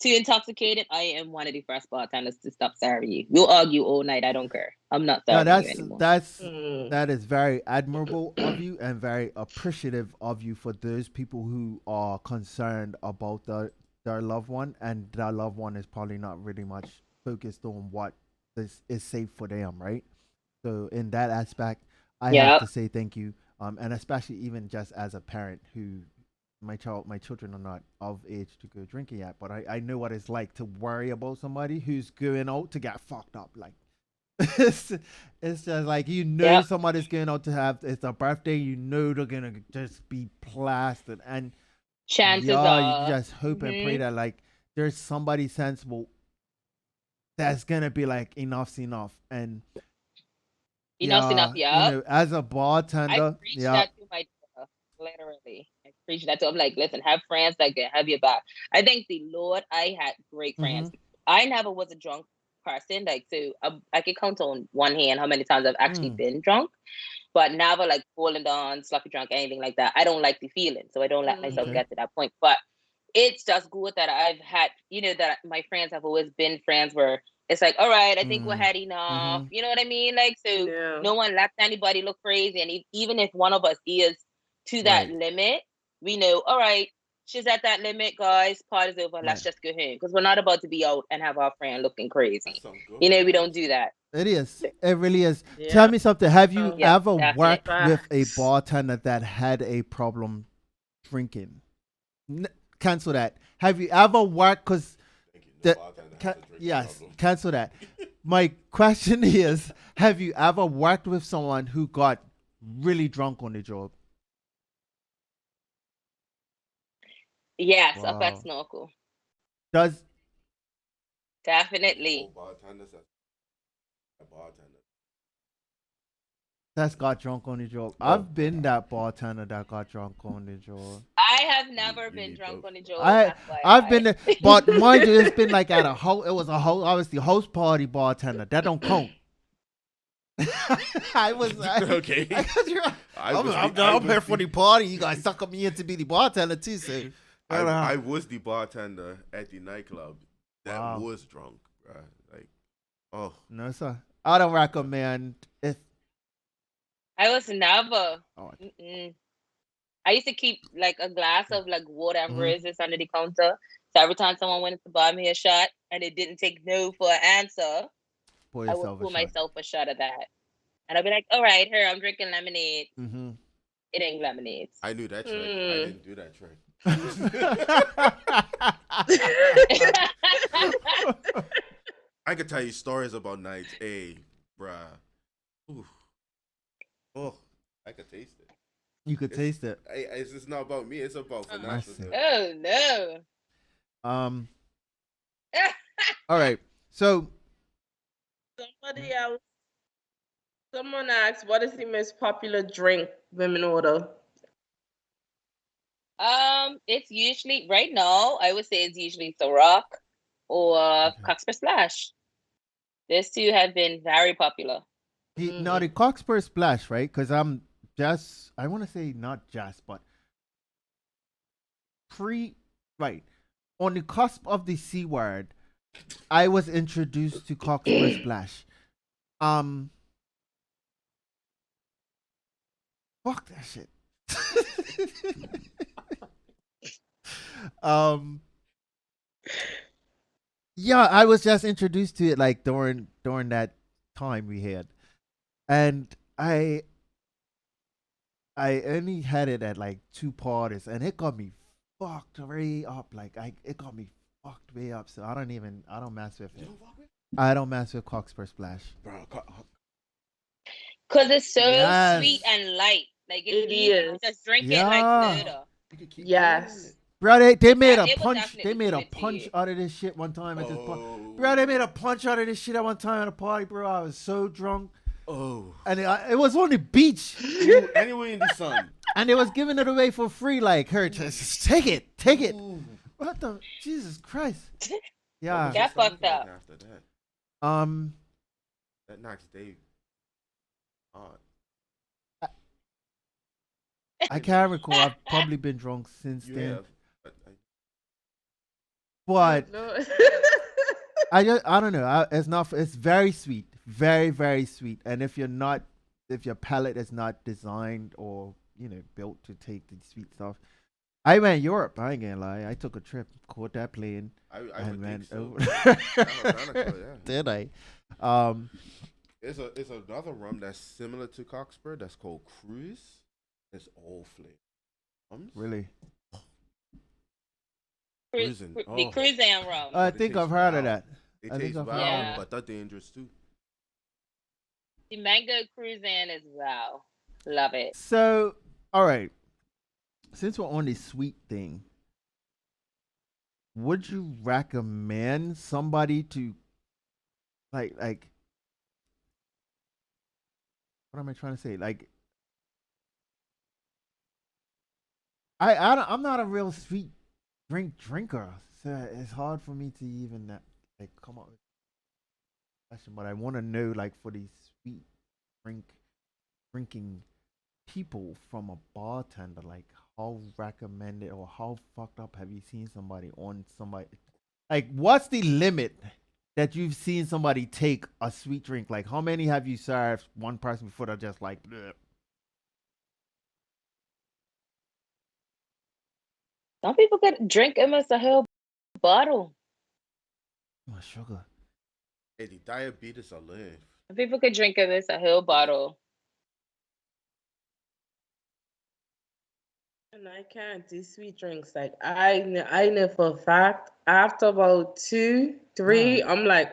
too intoxicated, I am one of the first bartenders to stop serving you. We'll argue all night. I don't care. I'm not No, serving you anymore. Mm. that is very admirable of you and very appreciative of you for those people who are concerned about their loved one and their loved one is probably not really much focused on what is safe for them, right? So in that aspect, I have Yeah. to say thank you, and especially even just as a parent who my children are not of age to go drinking yet, but I know what it's like to worry about somebody who's going out to get fucked up. Like it's, it's just like Yep. somebody's going out to have it's a birthday, they're gonna just be plastered, and Chances yeah, you are. just hope and pray that like there's somebody sensible that's gonna be like enough's enough, and Enough's enough. Yep. as a I bartender, preach yeah, that to my daughter, literally. I preach that to. I'm like, listen, have friends that can have your back. I thank the Lord I had great mm-hmm, friends. I never was a drunk person. Like, so I can count on one hand how many times I've actually been drunk, but never like falling down, sloppy drunk, anything like that. I don't like the feeling, so I don't let myself okay, Mm. get to that point. But it's just good that I've had, that my friends have always been friends where it's like, all right, I think we're had enough. mm-hmm, You know what I mean? Like, so Yeah. no one lets anybody look crazy. And even if one of us is to that right, limit, we know, all right, she's at that limit, guys. Party's over. right. Let's just go home because we're not about to be out and have our friend looking That's crazy. some good We friends. don't do that. It is. It really is. Yeah. Tell me something. Have you Yep, ever definitely. worked with a Facts. bartender that had a problem drinking? Cancel that. Have you ever worked? Because Thank you. No the bartender has a drinking yes, problem. cancel that. My question is: have you ever worked with someone who got really drunk on the job? Yes, up at Wow. Snorkel. Does No Definitely. bartenders as a bartender. that's got drunk on the job? Oh, I've been that bartender that got drunk on the job. I have you never you been need drunk both, on the bro. job, I've been FYI. there, but mind you, it's been like at a whole. It was a whole, obviously host party bartender. That don't count. I was I Okay. got you. I I'm, was I'm, the I I'm here was for the the party. You guys suck me in to be the bartender too. So, I was the bartender at the nightclub that wow. was drunk, bruh. Like, oh, No sir. I don't recommend if. I was never. Oh, Mm-mm. I used to keep like a glass of like water and mhm. roses under the counter. So every time someone wanted to buy me a shot and it didn't take no for an answer, Pour I would yourself a pour shot. myself a shot of that. And I'd be like, all right, here, I'm drinking lemonade. Mm-hmm. It ain't lemonade. I knew that trick. I Hmm. didn't do that trick. I could tell you stories about nights. Hey, bruh. Ooh, oh, I could taste it. You could It's taste it. it's just not about me. It's about I Vanessa. see. Oh no. Um. All right. So Somebody else. Someone asked, "What is the most popular drink women order?" It's usually right now, I would say it's usually the Rock or okay. Coxper Splash. These two have been very popular. Now the Cockspur splash, right? Because I'm just I want to say not just, but pre right on the cusp of the C word, I was introduced to Cockspur splash. Um, fuck that shit. um, yeah, I was just introduced to it like during that time we had, and I only had it at like two parties, and it got me fucked way up. Like it got me fucked way up. So I don't mess with You it. don't fuck with, I don't mess with Cockspur Splash. bro. Cause it's so sweet Yes, and light. Like it's It easy to is. just drink it like yeah, soda. You can keep playing Yes. it. bro. They made a It would punch. They definitely made give a it to punch you. out of this shit one time at this point. Bro, Oh, they made a punch out of this shit at one time at a party, bro. I was so drunk, oh. and it was on the beach, Ooh, anyway in the sun. and they was giving it away for free. Like, her, just take it, take it. Ooh. What the Jesus Christ? What was Yeah. your Get stomach fucked like up. after that? Um, That knocks Dave on. I can't recall. I've probably been drunk since You then. have. But But No. I don't know. It's not. It's very sweet, very very sweet. And if your palate is not designed or built to take the sweet stuff, I went Europe. I ain't gonna lie. I took a trip, caught that plane, I and would think went so. over. Kind of cool, yeah. Did I? Um, It's another rum that's similar to Cockspur that's called Cruise. It's all flavor. Rums? really? Cruising. The Oh, cruising rum. I but it think tastes I've heard of wild. that. It I think tastes I've heard of wild, Yeah. it. but they're dangerous too. The mango cruising as well. Love it. So, all right. Since we're on the sweet thing, would you recommend somebody to like what am I trying to say? Like I'm not a real sweet drinker, so it's hard for me to even like come up with a question. But I want to know like for these sweet drink drinking people from a bartender, like how recommended or how fucked up have you seen somebody on somebody? Like what's the limit that you've seen somebody take a sweet drink? Like how many have you served one person before they're just like, bleh, Some people could drink almost a whole bottle. oh, sugar? Hey, the diabetes are live. If people could drink of this a whole bottle. And I can't do sweet drinks. Like I know for a fact. After about two, Yeah. three, I'm like,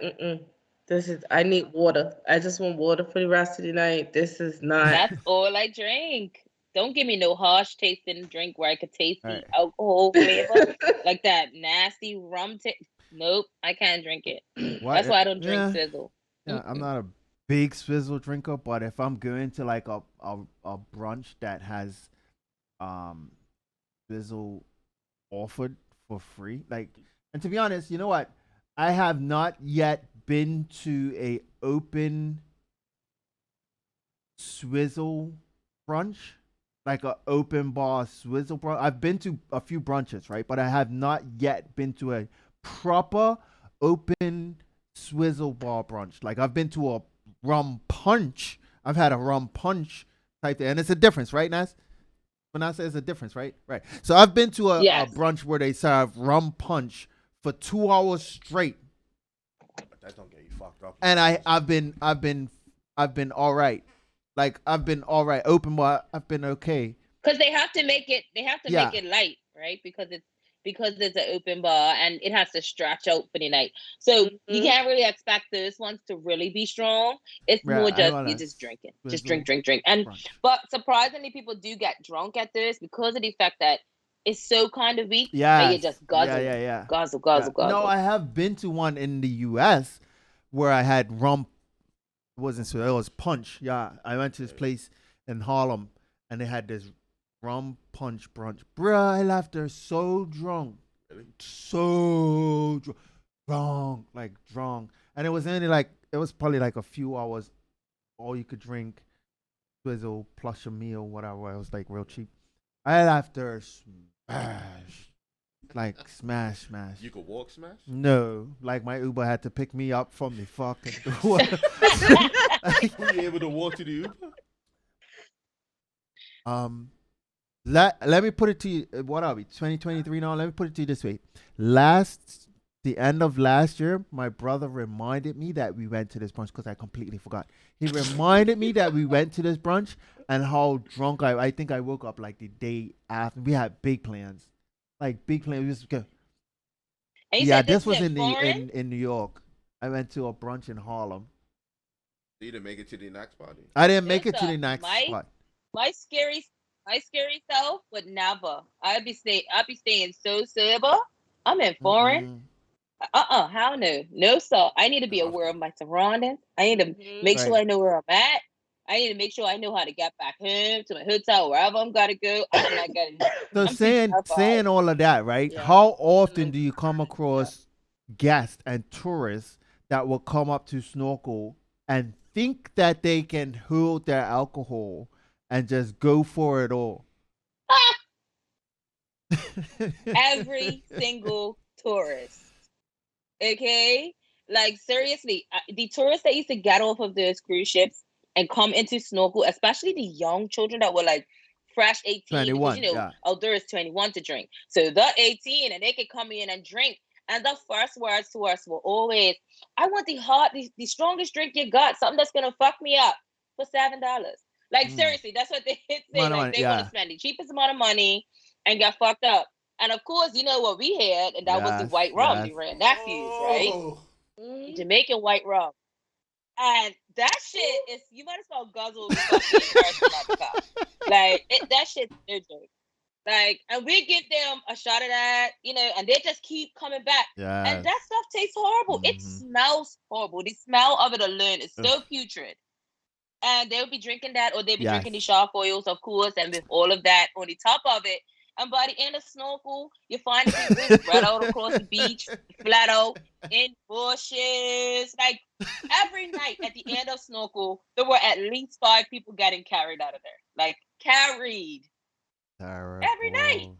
this is. I need water. I just want water for the rest of the night. This is not. That's all I drink. Don't give me no harsh tasting drink where I could taste All the right. alcohol flavor, like that nasty rum taste. Nope, I can't drink it. That's What? why I don't drink Yeah. Sizzle. Yeah. I'm Mm-mm. not a big swizzle drinker, but if I'm going to like a brunch that has um swizzle offered for free, like, and to be honest, you know what? I have not yet been to a open swizzle brunch, like a open bar swizzle brunch. I've been to a few brunches, right? But I have not yet been to a proper open swizzle bar brunch. Like I've been to a rum punch. I've had a rum punch type thing, and it's a difference, right, Nas? When I say it's a difference, right? Right. So I've been to a Yes. brunch where they serve rum punch for 2 hours straight, But that don't get you fucked up. and I've been all right. Like I've been all right. Open bar, I've been okay. Because they have to make it. They have to Yeah. make it light, right? Because it's an open bar and it has to stretch out for the night. So you Mhm. can't really expect those ones to really be strong. It's Yeah, more I just want you're to just drinking, just swizzle drink. And brunch. but surprisingly, people do get drunk at this because of the fact that it's so kind of weak that you're Yes. just Yeah, guzzling, yeah, yeah. guzzle, Yeah. guzzle, No, guzzle. I have been to one in the U.S. where I had rum. It wasn't so. It was punch. Yeah, I went to this place in Harlem, and they had this rum punch brunch. Bruh, I left there so drunk, Really? so like drunk, and it was only like it was probably like a few hours. All you could drink, swizzle plus a meal, whatever. It was like real cheap. I left there smash, like smash. You could walk smash? No, like my Uber had to pick me up from the fucking door. Were you able to walk to the Uber? um, let me put it to you. What are we? 2023 now. Let me put it to you this way. The end of last year, my brother reminded me that we went to this brunch because I completely forgot. He reminded me that we went to this brunch and how drunk I think I woke up like the day after. We had big plans, like big plans. We just go. And you Yeah, said this this is was in in the foreign. in New York. I went to a brunch in Harlem. You didn't make it to the next party. I didn't make it to the Listen, next spot. my scary my scary self would never. I'd be staying so sober. I'm in foreign. Mm-mm. How no? No, sir. I need to be No, aware of my surroundings. I need to Mhm. make sure Right. I know where I'm at. I need to make sure I know how to get back home to my hotel, wherever I'm gotta go. I'm not gonna. So I'm too terrified. saying all of that, right? Yeah. How often Like, do you come across guests and tourists that will come up to snorkel and think that they can hold their alcohol and just go for it all? Every single tourist. Okay, like seriously, the tourists that used to get off of those cruise ships and come into snorkel, especially the young children that were like fresh 18, because 21, yeah. out there is 21 to drink. So they're 18 and they could come in and drink. And the first words to us were always, I want the strongest drink you got, something that's gonna fuck me up for $7. Like Mm. seriously, that's what they say. Money, Like money, they want to yeah. spend the cheapest amount of money and get fucked up. And of course, you know what we had, and that was the Yes, white rum, yes. the Red Nephews, right? Oh, The mhm. Jamaican white rum. And that shit is, you might as well guzzle the fucking person out the cup. Like, that shit's no joke. Like, and we give them a shot of that, and they just keep coming back. And Yes. that stuff tastes horrible. It Mm-hmm. smells horrible. The smell of it alone is so Ugh. putrid. And they'll be drinking that, or they'll be Yes. drinking the shark oils, of course, and with all of that on the top of it. And by the end of snorkel, you find the people spread out across the beach, flat out, in bushes. Like every night at the end of snorkel, there were at least 5 people getting carried out of there. Like carried every night. Terrible.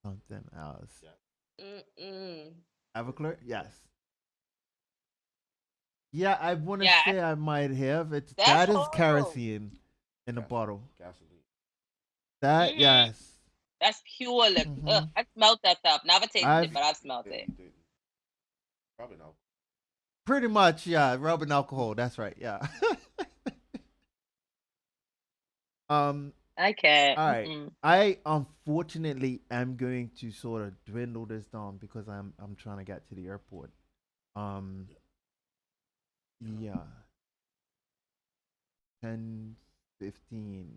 Something else. Mm-mm. Everclear? Yes. Yeah, I want to Yeah, say I might have. that's That is horrible. kerosene in a bottle. gasoline. That Hmm. yes. That's pure liquor. Mm-hmm. I smelled that stuff. Never tasted it, I've but I've smelled Yeah, it. you didn't. Probably not. Pretty much, yeah. Rubbing alcohol. That's right. Yeah. um. I can't. All right. Mm-mm. I unfortunately am going to sort of dwindle this down because I'm trying to get to the airport. Um. Yeah. 10, 15,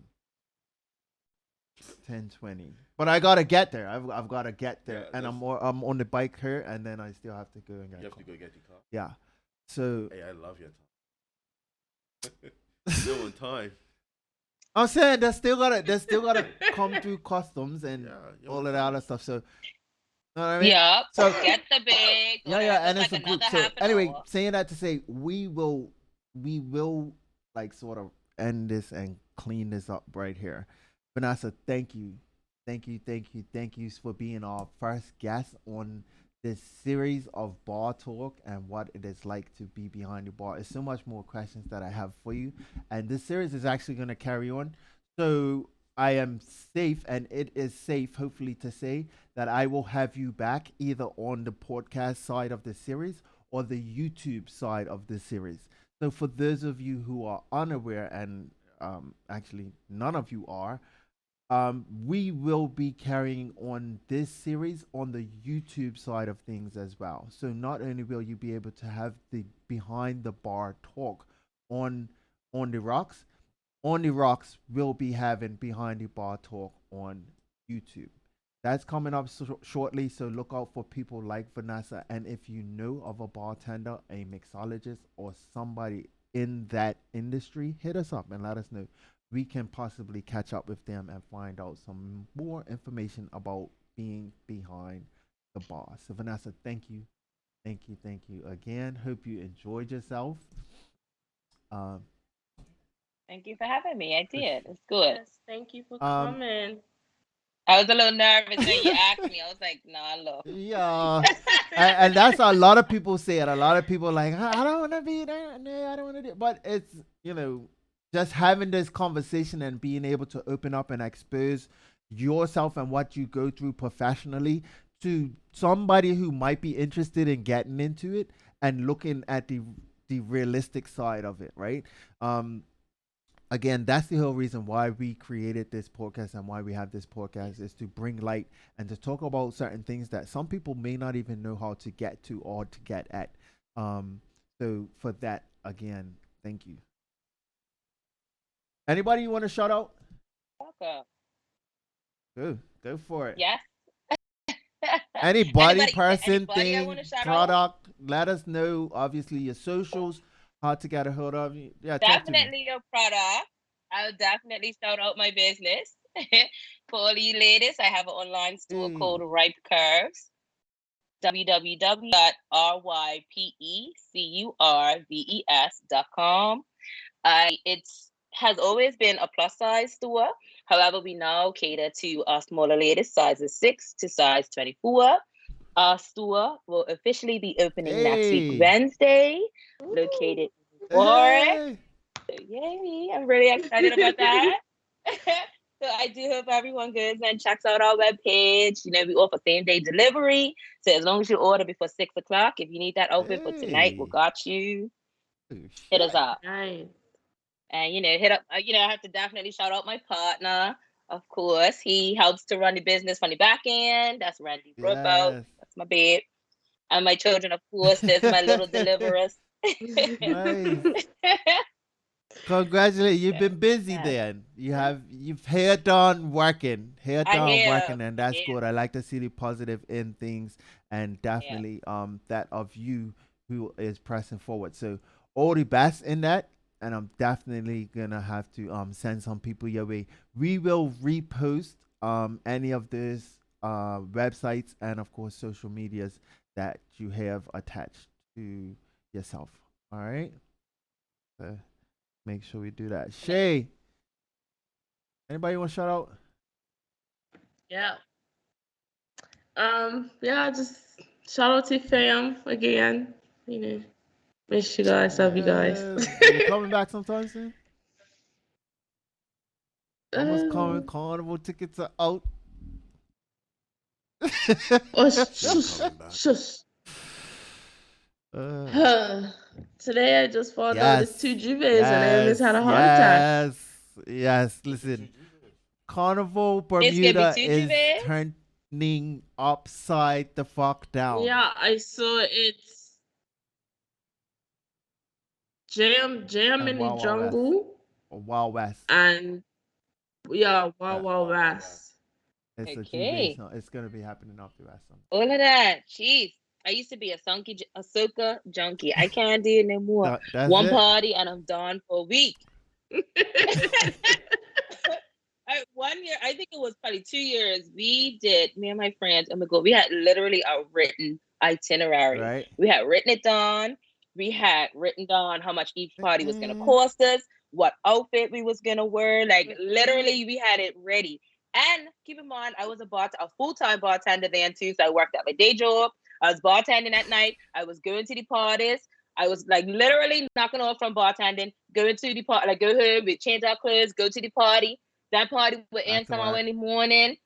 10, 20. But I gotta get there. I've gotta get there, Yeah, and that's, I'm on the bike here, and then I still have to go and get you have to coffee. go get your car. Yeah. So Hey, I love your time. Still on time. I'm saying they still gotta come through customs and Yeah, you're all on of that other time. stuff. So you know what I mean? Yep. So Get the bag. All yeah, yeah, that and look it's like a another group. So half an anyway, hour. saying that to say we will like sort of end this and clean this up right here. Vanessa, thank you. Thank you, thank you, thank you for being our first guest on this series of bar talk and what it is like to be behind the bar. There's so much more questions that I have for you. And this series is actually gonna carry on. So I am safe and it is safe, hopefully to say, that I will have you back either on the podcast side of the series or the YouTube side of the series. So, for those of you who are unaware, and actually none of you are, we will be carrying on this series on the YouTube side of things as well. So, not only will you be able to have the behind the bar talk on on the rocks, on the rocks will be having behind the bar talk on YouTube. That's coming up shortly, so look out for people like Vanessa. And if you know of a bartender, a mixologist, or somebody in that industry, hit us up and let us know. We can possibly catch up with them and find out some more information about being behind the bar. So, Vanessa, thank you again. Hope you enjoyed yourself. Um, Thank you for having me. I for did. It's good. Yes, thank you for Um, coming. I was a little nervous when you asked me. I was like, nah, look. yeah, and that's a lot of people say it. A lot of people like, I don't want to be there. No, I don't want to do it. But it's, just having this conversation and being able to open up and expose yourself and what you go through professionally to somebody who might be interested in getting into it and looking at the realistic side of it, right? Um, Again, that's the whole reason why we created this podcast and why we have this podcast is to bring light and to talk about certain things that some people may not even know how to get to or to get at. Um, so for that, again, thank you. Anybody you want to shout out? Welcome. Go for it. Yes. Anybody, person, Anybody I want thing, to shout out? product, let us know. Obviously, your socials, how to get a hold of you. Yeah, talk to me. Definitely your product. I'll definitely shout out my business. For all you ladies, I have an online store called Hey. Ripe Curves. www.rypecurves.com. It has always been a plus size store. However, we now cater to our smaller ladies, sizes 6 to size 24. Our store will officially be opening next week, Hey. Wednesday, located Ooh. in Warwick. Hey. Yay, I'm really excited about that. So I do hope everyone goes and checks out our webpage. We offer same day delivery. So as long as you order before 6 o'clock, if you need that outfit for tonight, we Hey. got you. Oh, Hit us shit. up. Nice. And hit up, I have to definitely shout out my partner. Of course, he helps to run the business from the back end. That's Randy Brobo. Yes. That's my babe. And my children, of course, there's my little deliverers. Nice. Congratulations. You've been busy Yes. then. You've hair done working. Hair I done have. working, and that's Yeah. good. I like to see the positive in things and Yeah. definitely that of you who is pressing forward. So all the best in that. And I'm definitely gonna have to send some people your way. We will repost any of these websites and of course social medias that you have attached to yourself. All right. So make sure we do that. Shae, anybody want to shout out? Yeah. Yeah, just shout out to fam again. Miss you guys, love you guys. Yes. You're coming back sometime soon? Summer's coming. Uh, Carnival tickets are out. oh, Soon shush, coming back. shush. Today I just found out it's two Yes, Juves and I almost yes, had a heart attack. yes, yes. Listen, Carnival It's gonna be Bermuda two is Juve. turning upside the fuck down. Yeah, I saw it's Jam And in the Wild Wild West. Jungle Or Wild West. and yeah, Yeah, Wow West. it's a Juve Okay. song. It's gonna be happening off the West song. All of that. Jeez. I used to be a soca junkie. I can't do it no more. That's One it. party and I'm done for a week. One year, I think it was probably 2 years, me and my friends, oh my God, we had literally a written itinerary. Right? We had written it down. We had written down how much each party was going to cost us, what outfit we was going to wear. Like literally, we had it ready. And keep in mind, I was a full-time bartender then too. So I worked at my day job. I was bartending at night. I was going to the parties. I was like literally knocking off from bartending, going to the party, like go home, we change our clothes, go to the party. That party would Back end to somehow work. in the morning.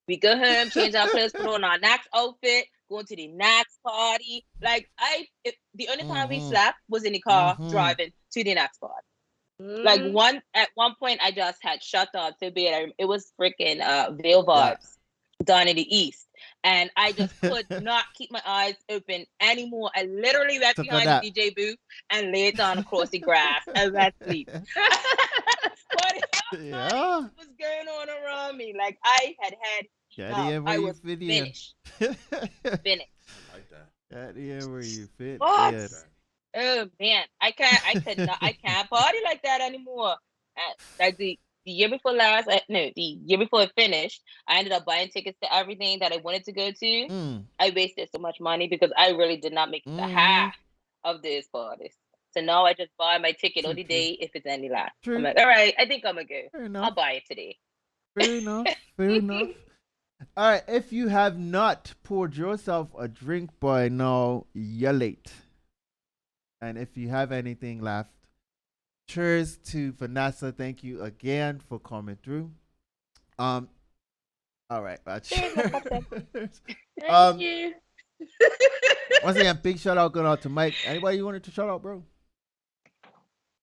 We go home, change our clothes, put on our next outfit, going to the next party. Like the only time we Mm-hmm. slept was in the car Mm-hmm. driving to the next party. Like Mm. at one point, I just had shut off to bed. It was freaking Veil Yeah. Vibes down in the east, and I just could not keep my eyes open anymore. I literally went Took a behind the nap. DJ booth and laid down across the grass and went to sleep. What Yeah. was going on around me? Like I had Get enough. in where I you was fit in. finished. Finished. I like that. Get in where you fit What? in. Oh man, I could not. I can't party like that anymore. Like the year before last, no, the year before it finished, I ended up buying tickets to everything that I wanted to go to. Mm. I wasted so much money because I really did not make it to Mm-hmm. half of these parties. So now I just buy my ticket on True, the true. day if it's any last. I'm True. like, all right, I think I'm gonna go. Fair I'll enough. buy it today. Fair enough. Fair enough. All right. If you have not poured yourself a drink by now, you're late. And if you have anything left, cheers to Vanessa. Thank you again for coming through. Um. All right. Cheers, no problem. Cheers. Thank you. Once again, big shout out going out to Mike. Anybody you wanted to shout out, bro?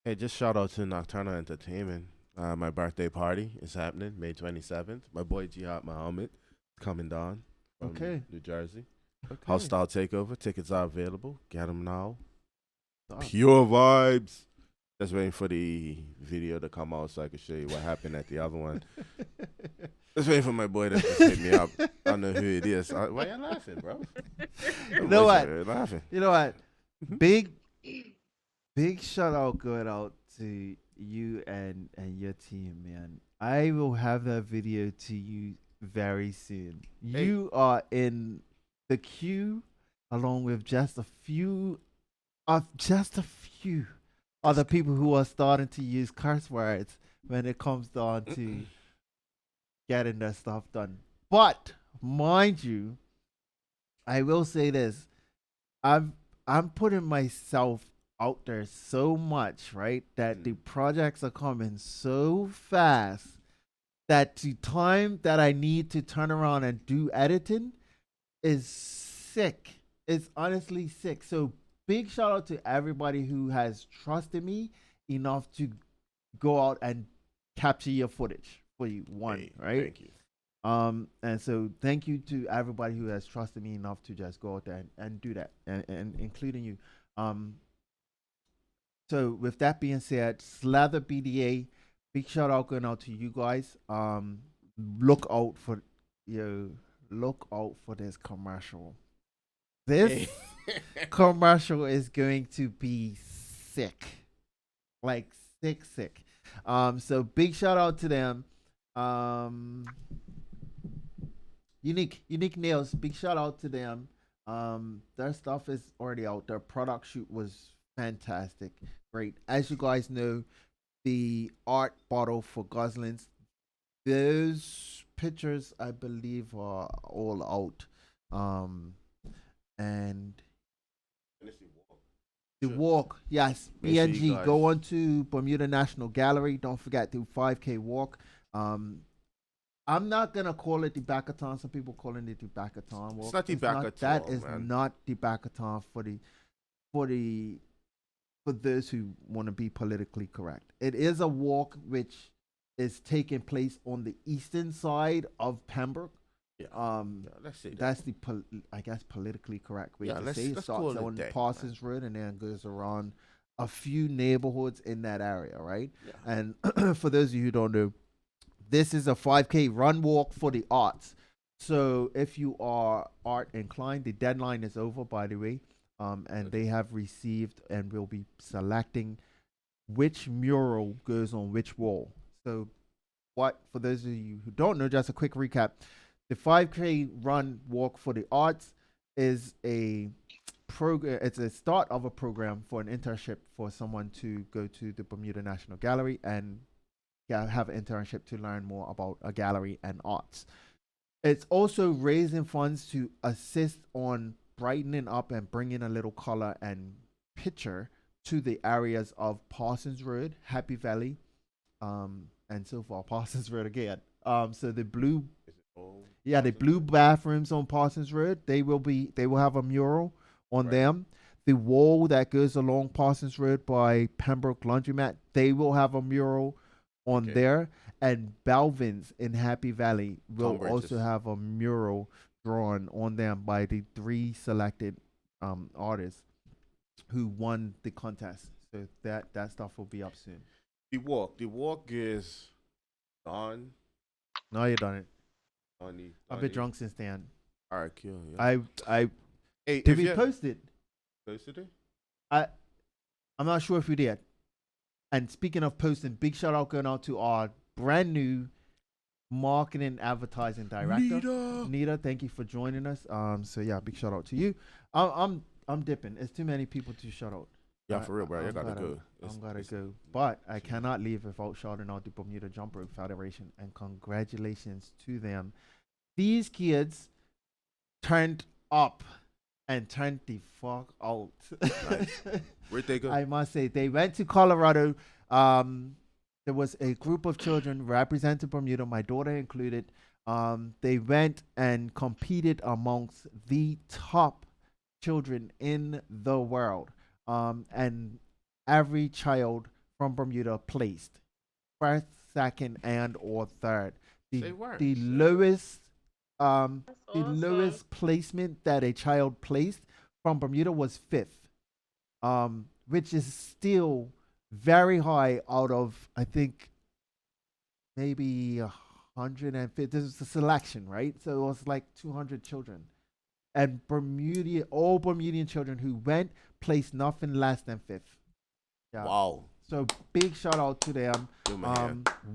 Hey, just shout out to Nocturnal Entertainment. My birthday party is happening May 27th. My boy Jihad Muhammad is coming down from Okay. New Jersey. Okay. House Style Takeover. Tickets are available. Get them now. Oh. Pure vibes. Just waiting for the video to come out so I can show you what happened at the other one. Just waiting for my boy to just hit me up. I don't know who it is. Why you laughing, bro? You know what? Laughing. You know what? Big shout out going out to you and your team, man. I will have that video to you very soon. Hey. You are in the queue along with just a few other people who are starting to use curse words when it comes down to getting their stuff done. But mind you, I will say this. I'm putting myself out there so much, right? That the projects are coming so fast that the time that I need to turn around and do editing is sick. It's honestly sick. So big shout out to everybody who has trusted me enough to go out and capture your footage for you. Hey, right? Thank you. And so thank you to everybody who has trusted me enough to just go out there and do that, and including you. So with that being said, Slather BDA, big shout out going out to you guys. Look out for this commercial. This commercial is going to be sick. Like sick. So big shout out to them. Unique Nails, big shout out to them. Their stuff is already out. Their product shoot was fantastic, great. As you guys know, the art bottle for Goslings, those pictures I believe are all out. And the walk, yes, Make sure you BNG. guys- Go on to Bermuda National Gallery. Don't forget the 5K walk. I'm not gonna call it the Backathon. Some people calling it the Backathon walk. It's not the That Backathon, is man. not the Backathon for for the for those who want to be politically correct. It is a walk which is taking place on the eastern side of Pembroke. Yeah. Let's say that. That's the I guess politically correct way to say it. Let's Starts call it on that, Parsons Road and then goes around a few neighborhoods in that area, right? Yeah. And for those of you who don't know, this is a 5K run walk for the arts. So if you are art inclined, the deadline is over, by the way, and they have received and will be selecting which mural goes on which wall. So, what for those of you who don't know, just a quick recap: the 5K run walk for the arts is a program. It's a start of a program for an internship for someone to go to the Bermuda National Gallery and have an internship to learn more about a gallery and arts. It's also raising funds to assist on brightening up and bringing a little color and picture to the areas of Parsons Road, Happy Valley, and so far Parsons Road again. So the blue, the blue bathrooms on Parsons Road, they will have a mural on them. The wall that goes along Parsons Road by Pembroke Laundromat, they will have a mural on there. And Balvin's in Happy Valley will also have a mural drawn on them by the 3 selected artists who won the contest. So that stuff will be up soon. The walk is done. No, you done it. Donnie. I've been drunk since then. All right, cool. Yeah. Hey, did we post it? Posted it? I'm not sure if we did. And speaking of posting, big shout out going out to our brand new marketing advertising director, Nita. Thank you for joining us. So yeah, big shout out to you. I'm dipping. It's too many people to shout out. Yeah, for real, bro. You gotta go. I'm gotta go. But I cannot leave without shouting out the Bermuda Jump Rope Federation and congratulations to them. These kids turned up and turned the fuck out. Nice. Where'd they go? I must say, they went to Colorado. There was a group of children representing Bermuda, my daughter included. They went and competed amongst the top children in the world. And every child from Bermuda placed first, second, and or third. The lowest lowest placement that a child placed from Bermuda was 5th, which is still very high out of, I think, maybe 150. This is a selection, right? So it was like 200 children. And all Bermudian children who went placed nothing less than 5th. Yeah. Wow. So big shout out to them.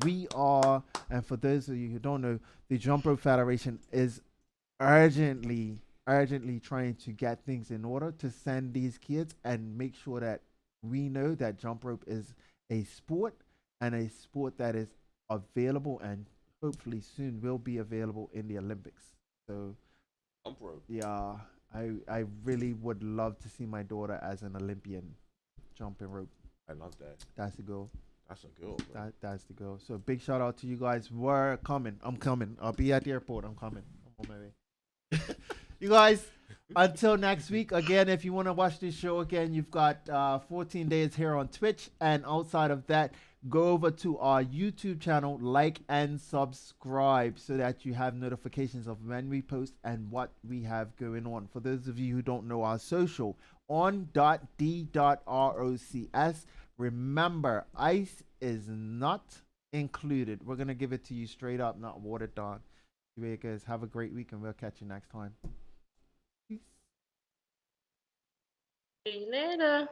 We are, and for those of you who don't know, the Jump Rope Federation is urgently trying to get things in order to send these kids and make sure that we know that jump rope is a sport and a sport that is available and hopefully soon will be available in the Olympics. So jump rope. Yeah, I really would love to see my daughter as an Olympian jumping rope. I love that. That's the goal. That's a goal, bro. That's the goal. So big shout out to you guys. We're coming. I'm coming. I'll be at the airport. I'm coming. I'm on my way. You guys, until next week. Again, if you want to watch this show again, you've got 14 days here on Twitch. And outside of that, go over to our YouTube channel, like and subscribe so that you have notifications of when we post and what we have going on. For those of you who don't know our social, on.d.rocs. Remember, ice is not included. We're going to give it to you straight up, not watered down. You guys have a great week and we'll catch you next time. Peace. See you later.